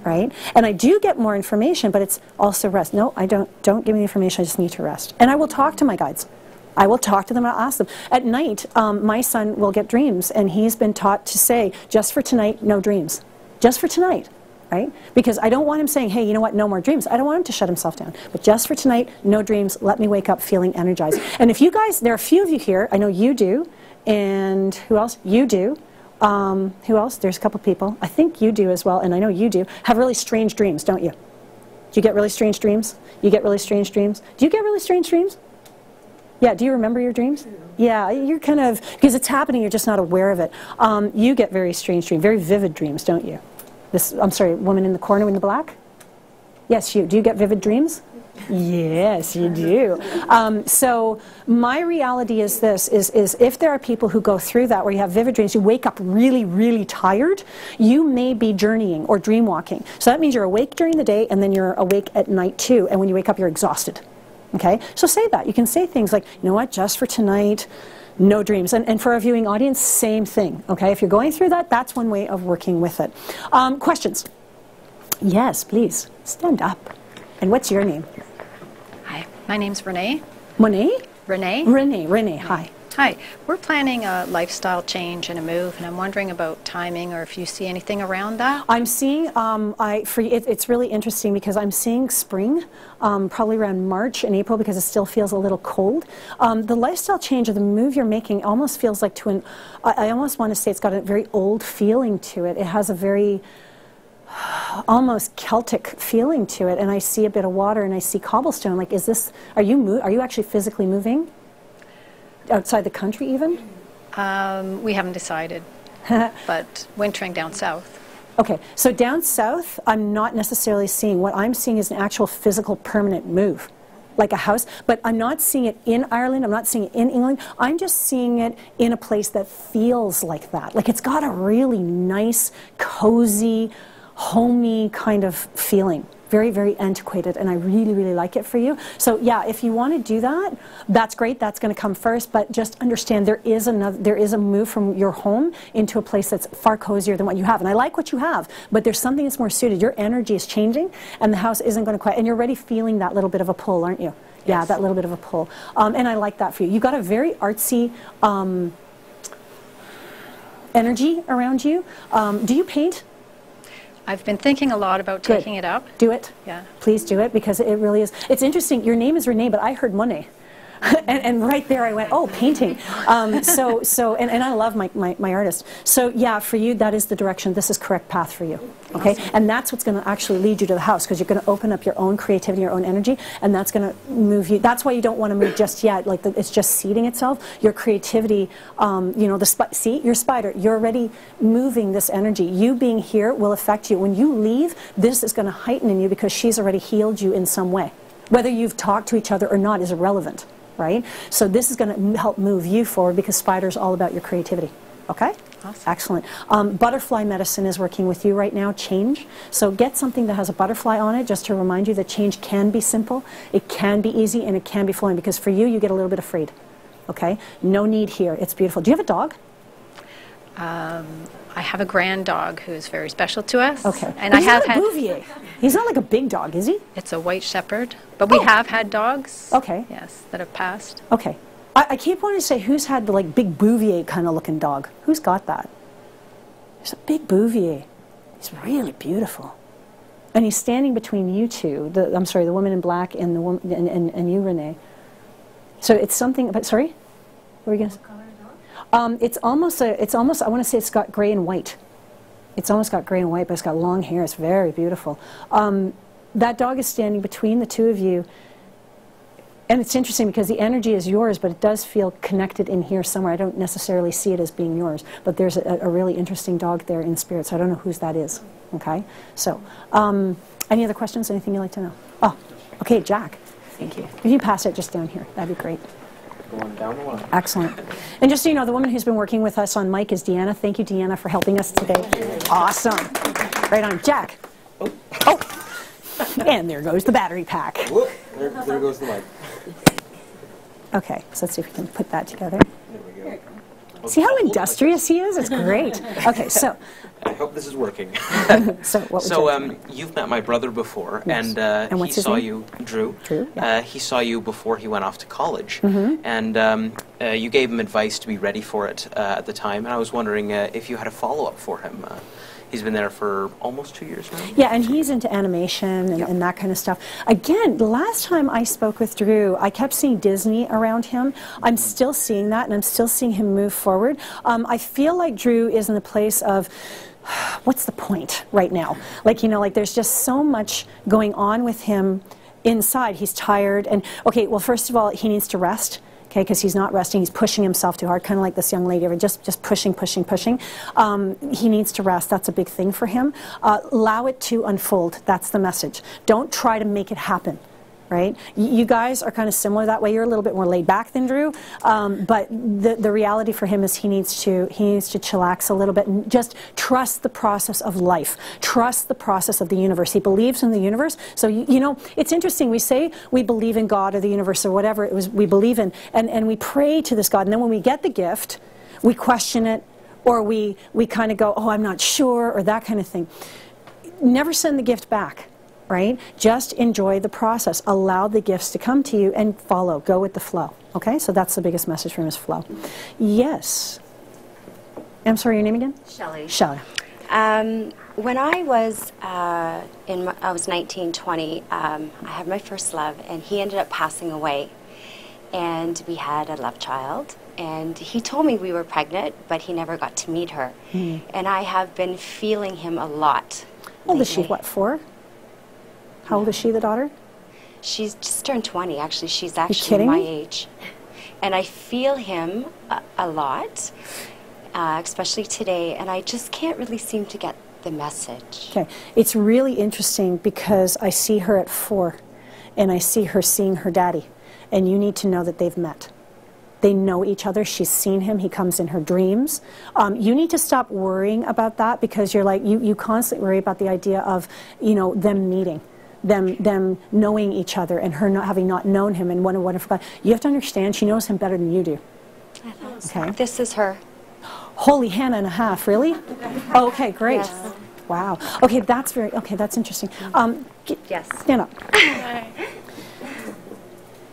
right? And I do get more information, but it's also rest. No, I don't give me the information, I just need to rest. And I will talk to my guides. I will talk to them, I'll ask them. At night, my son will get dreams, and he's been taught to say, just for tonight, no dreams. Just for tonight. Right? Because I don't want him saying, hey, you know what, no more dreams. I don't want him to shut himself down. But just for tonight, no dreams. Let me wake up feeling energized. And if you guys, there are a few of you here, I know you do, and who else? You do. Who else? There's a couple people. I think you do as well, and I know you do, have really strange dreams, don't you? Do you get really strange dreams? You get really strange dreams? Do you get really strange dreams? Yeah, do you remember your dreams? Yeah, you're kind of, because it's happening, you're just not aware of it. You get very strange dreams, very vivid dreams, don't you? I'm sorry, woman in the corner in the black? Yes, you. Do you get vivid dreams? Yes, you do. So my reality is this, is if there are people who go through that where you have vivid dreams, you wake up really, really tired, you may be journeying or dream walking. So that means you're awake during the day and then you're awake at night too, and when you wake up you're exhausted. Okay? So say that. You can say things like, you know what, just for tonight, no dreams. And for our viewing audience, same thing. Okay? If you're going through that, that's one way of working with it. Questions? Yes, please. Stand up. And what's your name? Hi, my name's Renee. Monet? Renee. Renee, hi. Hi, we're planning a lifestyle change and a move, and I'm wondering about timing or if you see anything around that. I'm seeing, it's really interesting because I'm seeing spring, probably around March and April because it still feels a little cold. The lifestyle change or the move you're making almost feels like I almost want to say it's got a very old feeling to it. It has a very almost Celtic feeling to it, and I see a bit of water and I see cobblestone. Like, are you actually physically moving? Outside the country even? We haven't decided, but wintering down south. Okay, so down south, I'm not necessarily seeing. What I'm seeing is an actual physical permanent move, like a house, but I'm not seeing it in Ireland, I'm not seeing it in England, I'm just seeing it in a place that feels like that. Like it's got a really nice, cozy, homey kind of feeling. Very, very antiquated, and I really, really like it for you. So yeah, if you want to do that, that's great. That's going to come first, but just understand there is a move from your home into a place that's far cozier than what you have. And I like what you have, but there's something that's more suited. Your energy is changing, and the house isn't going to quite. And you're already feeling that little bit of a pull, aren't you? Yes. Yeah, that little bit of a pull. And I like that for you. You've got a very artsy energy around you. Do you paint? I've been thinking a lot about taking it up. Do it. Yeah. Please do it, because it really is. It's interesting. Your name is Renee, but I heard Monet. and right there I went, oh, painting. And I love my artist. So yeah, for you, that is the direction. This is correct path for you. Okay? Awesome. And that's what's going to actually lead you to the house, because you're going to open up your own creativity, your own energy, and that's going to move you. That's why you don't want to move just yet. Like it's just seeding itself. Your creativity, you know, see, your spider, you're already moving this energy. You being here will affect you. When you leave, this is going to heighten in you because she's already healed you in some way. Whether you've talked to each other or not is irrelevant. Right? So this is going to help move you forward because spider's all about your creativity. Okay? Awesome. Excellent. Butterfly medicine is working with you right now, change. So get something that has a butterfly on it just to remind you that change can be simple, it can be easy, and it can be flowing, because for you, you get a little bit afraid. Okay? No need here. It's beautiful. Do you have a dog? I have a grand dog who is very special to us. Okay. And I have had Bouvier. He's not like a big dog, is he? It's a white shepherd, but we have had dogs. Okay. Yes, that have passed. Okay. I keep wanting to say who's had the like big Bouvier kind of looking dog. Who's got that? There's a big Bouvier. He's really beautiful. And he's standing between you two. I'm sorry, the woman in black and the woman and you, Renee. So it's something. But sorry, what were you going to say? It's almost, I want to say it's got gray and white. It's almost got gray and white, but it's got long hair. It's very beautiful. That dog is standing between the two of you. And it's interesting because the energy is yours, but it does feel connected in here somewhere. I don't necessarily see it as being yours, but there's a really interesting dog there in spirit, so I don't know whose that is. Okay? So, any other questions? Anything you'd like to know? Oh, okay, Jack. Thank you. If you pass it just down here, that'd be great. Going down the line. Excellent. And just so you know, the woman who's been working with us on mic is Deanna. Thank you, Deanna, for helping us today. Awesome. Right on. Jack. Oh. And there goes the battery pack. Whoop. There goes the mic. Okay, so let's see if we can put that together. There we go. See how industrious he is? It's great. Okay, so. I hope this is working. So, what would you you've met my brother before, yes. and what's he his saw name? you, Drew. Drew, yeah. He saw you before he went off to college, and you gave him advice to be ready for it at the time, and I was wondering if you had a follow-up for him. He's been there for almost 2 years now. Yeah, and he's into animation and that kind of stuff. Again, the last time I spoke with Drew, I kept seeing Disney around him. I'm still seeing that, and I'm still seeing him move forward. I feel like Drew is in the place of, what's the point right now? Like, you know, like there's just so much going on with him inside. He's tired, and okay, well, first of all, he needs to rest. okay, because he's not resting. He's pushing himself too hard, kind of like this young lady, just pushing, pushing, pushing. He needs to rest. That's a big thing for him. Allow it to unfold. That's the message. Don't try to make it happen. Right? You guys are kind of similar that way. You're a little bit more laid back than Drew, but the reality for him is he needs to chillax a little bit and just trust the process of life. Trust the process of the universe. He believes in the universe. So you know, it's interesting. We say we believe in God or the universe or whatever it was we believe in, and we pray to this God. And then when we get the gift, we question it, or we kind of go, oh, I'm not sure, or that kind of thing. Never send the gift back. Right? Just enjoy the process. Allow the gifts to come to you and follow. Go with the flow. Okay? So that's the biggest message from him is flow. Yes. I'm sorry, your name again? Shelley. Shelley. When I was I was 19, 20, I had my first love, and he ended up passing away. And we had a love child. And he told me we were pregnant, but he never got to meet her. And I have been feeling him a lot. How old is she? What, 4? How old is she, the daughter? She's just turned 20, actually. She's actually my age. And I feel him a lot, especially today, and I just can't really seem to get the message. Okay. It's really interesting because I see her at 4, and I see her seeing her daddy, and you need to know that they've met. They know each other. She's seen him. He comes in her dreams. You need to stop worrying about that because you're like, you constantly worry about the idea of, you know, them meeting. Them knowing each other and her not having not known him and wonderful. You have to understand she knows him better than you do. Okay. This is her. Holy Hannah and a half, really? Oh, okay, great. Yes. Wow. Okay, that's interesting. Yes. Stand up.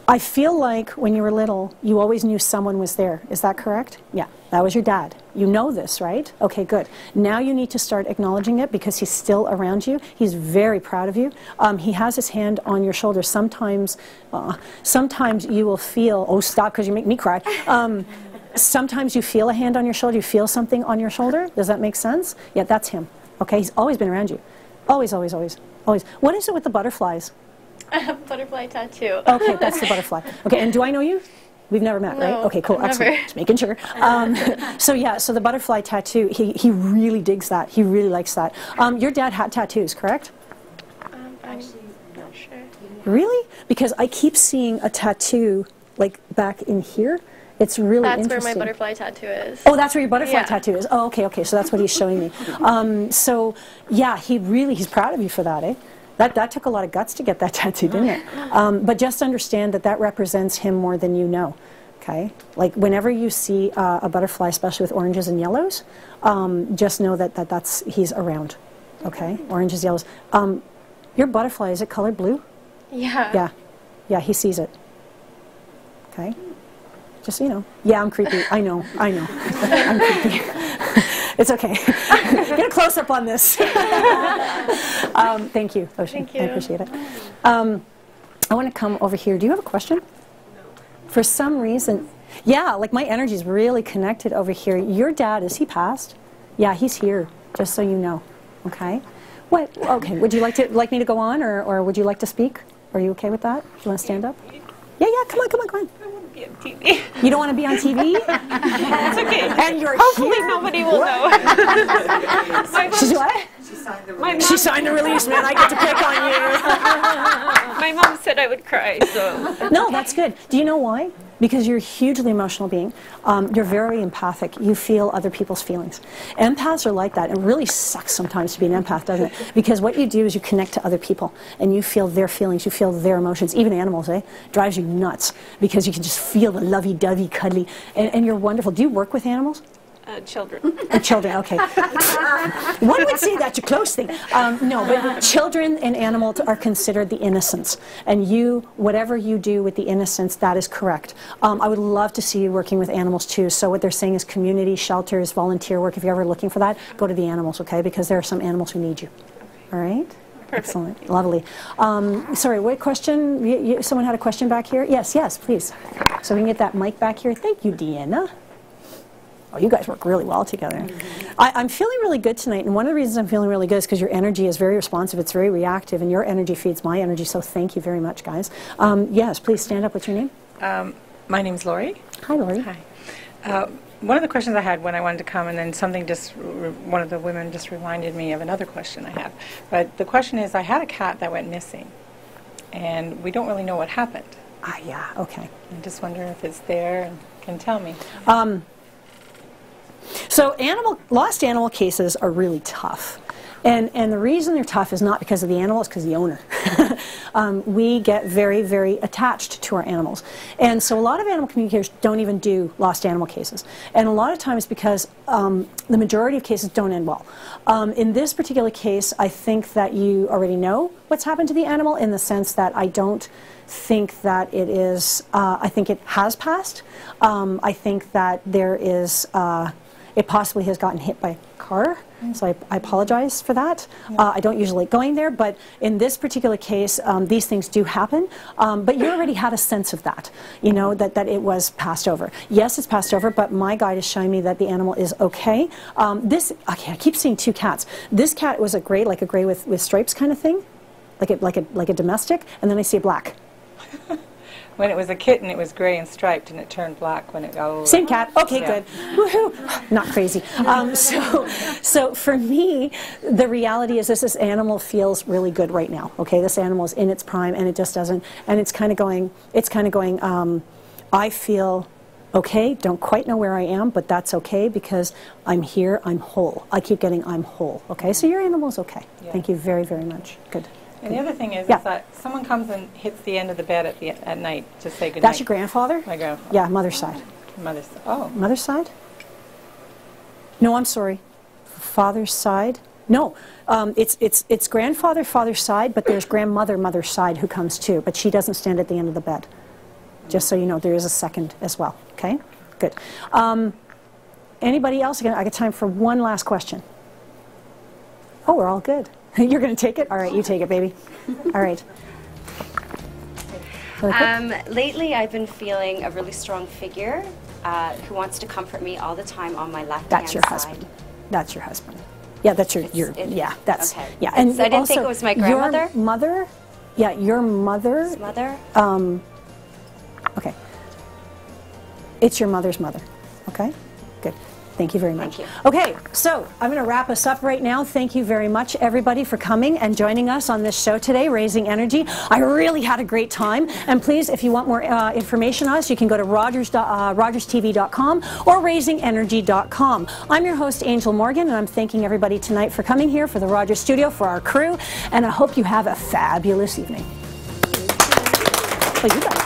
I feel like when you were little, you always knew someone was there. Is that correct? Yeah, that was your dad. You know this, right? Okay, good. Now you need to start acknowledging it because he's still around you. He's very proud of you. He has his hand on your shoulder. Sometimes you will feel, oh, stop, because you make me cry. Sometimes you feel a hand on your shoulder. You feel something on your shoulder. Does that make sense? Yeah, that's him. Okay, he's always been around you. Always, always, always, always. What is it with the butterflies? Butterfly tattoo. Okay, that's the butterfly. Okay, and do I know you? We've never met, right? Okay, cool, excellent. Just making sure. So yeah, so the butterfly tattoo, he really digs that. He really likes that. Your dad had tattoos, correct? Actually, not sure. Really? Because I keep seeing a tattoo, like, back in here. It's really interesting. That's where my butterfly tattoo is. Oh, that's where your butterfly tattoo is. Oh, okay, so that's what he's showing me. So, yeah, he's proud of you for that, eh? That took a lot of guts to get that tattoo, didn't it? But just understand that represents him more than you know, okay? Like, whenever you see a butterfly, especially with oranges and yellows, just know that he's around, okay? Oranges, yellows. Your butterfly, is it colored blue? Yeah. Yeah, he sees it, okay? Just, you know. Yeah, I'm creepy. I know. I'm creepy. It's okay. Get a close-up on this. Thank you, Ocean. Thank you. I appreciate it. I want to come over here. Do you have a question? No. For some reason, yeah, like my energy is really connected over here. Your dad, is he passed? Yeah, he's here, just so you know. Okay? What? Okay, would you like me to go on, or would you like to speak? Are you okay with that? Do you want to stand up? Yeah, come on. I want to be on TV. You don't want to be on TV? It's okay. And you're Hopefully here? nobody will know. She's what? She signed the release, man. I get to pick on you. My mom said I would cry, so. No, that's good. Do you know why? Because you're a hugely emotional being. You're very empathic. You feel other people's feelings. Empaths are like that. It really sucks sometimes to be an empath, doesn't it? Because what you do is you connect to other people, and you feel their feelings, you feel their emotions. Even animals, drives you nuts, because you can just feel the lovey-dovey, cuddly, and you're wonderful. Do you work with animals? Children. Children, okay. One would say that's a close thing. No, but children and animals are considered the innocents. And whatever you do with the innocents, that is correct. I would love to see you working with animals too. So what they're saying is community, shelters, volunteer work. If you're ever looking for that, go to the animals, okay? Because there are some animals who need you. All right? Perfect. Excellent. Lovely. Sorry, what question? Someone had a question back here? Yes, please. So we can get that mic back here. Thank you, Deanna. Oh, you guys work really well together. I'm feeling really good tonight, and one of the reasons I'm feeling really good is because your energy is very responsive, it's very reactive, and your energy feeds my energy, so thank you very much, guys. Yes, please stand up. What's your name? My name's Lori. Hi, Lori. Hi. One of the questions I had when I wanted to come, and then something just, one of the women just reminded me of another question I have. But the question is, I had a cat that went missing, and we don't really know what happened. Ah, yeah, okay. I'm just wondering if it's there and can tell me. So lost animal cases are really tough. And the reason they're tough is not because of the animal, it's because of the owner. We get very, very attached to our animals. And so a lot of animal communicators don't even do lost animal cases. And a lot of times because the majority of cases don't end well. In this particular case, I think that you already know what's happened to the animal in the sense that I don't think that it is, I think it has passed. I think that there is, it possibly has gotten hit by a car. So I apologize for that. I don't usually like going there, but in this particular case, these things do happen. But you already had a sense of that, you know, that it was passed over. Yes, it's passed over, but my guide is showing me that the animal is okay. Okay, I keep seeing two cats. This cat was a gray, like a gray with stripes kind of thing, like a domestic, and then I see a black. When it was a kitten, it was gray and striped, and it turned black when it got older. Same cat. Okay, good. Woohoo! Not crazy. So for me, the reality is this animal feels really good right now. Okay, this animal is in its prime, and it just doesn't. And it's kind of going. I feel okay. Don't quite know where I am, but that's okay because I'm here. I'm whole. I keep getting I'm whole. Okay, so your animal's okay. Yeah. Thank you very, very much. Good. And the other thing is that someone comes and hits the end of the bed at night to say goodnight. That's your grandfather? My grandfather. Yeah, mother's side. Mother's side. Oh. Mother's side? No, I'm sorry. Father's side? No, it's grandfather, father's side, but there's grandmother, mother's side who comes too, but she doesn't stand at the end of the bed. Just so you know, there is a second as well. Okay? Good. Anybody else? I got time for one last question. Oh, we're all good. You're going to take it? All right, you take it, baby. All right. Lately, I've been feeling a really strong figure who wants to comfort me all the time on my left-hand side. That's your husband. That's your husband. Yeah, that's yeah, that's, okay. yeah. And I didn't think it was my grandmother. Your mother, yeah, your mother. Mother? Okay. It's your mother's mother, okay? Good. Thank you very much. Thank you. Okay, so I'm going to wrap us up right now. Thank you very much, everybody, for coming and joining us on this show today, Raising Energy. I really had a great time. And please, if you want more information on us, you can go to rogerstv.com or raisingenergy.com. I'm your host, Angel Morgan, and I'm thanking everybody tonight for coming here for the Rogers Studio, for our crew, and I hope you have a fabulous evening. Well, you got it.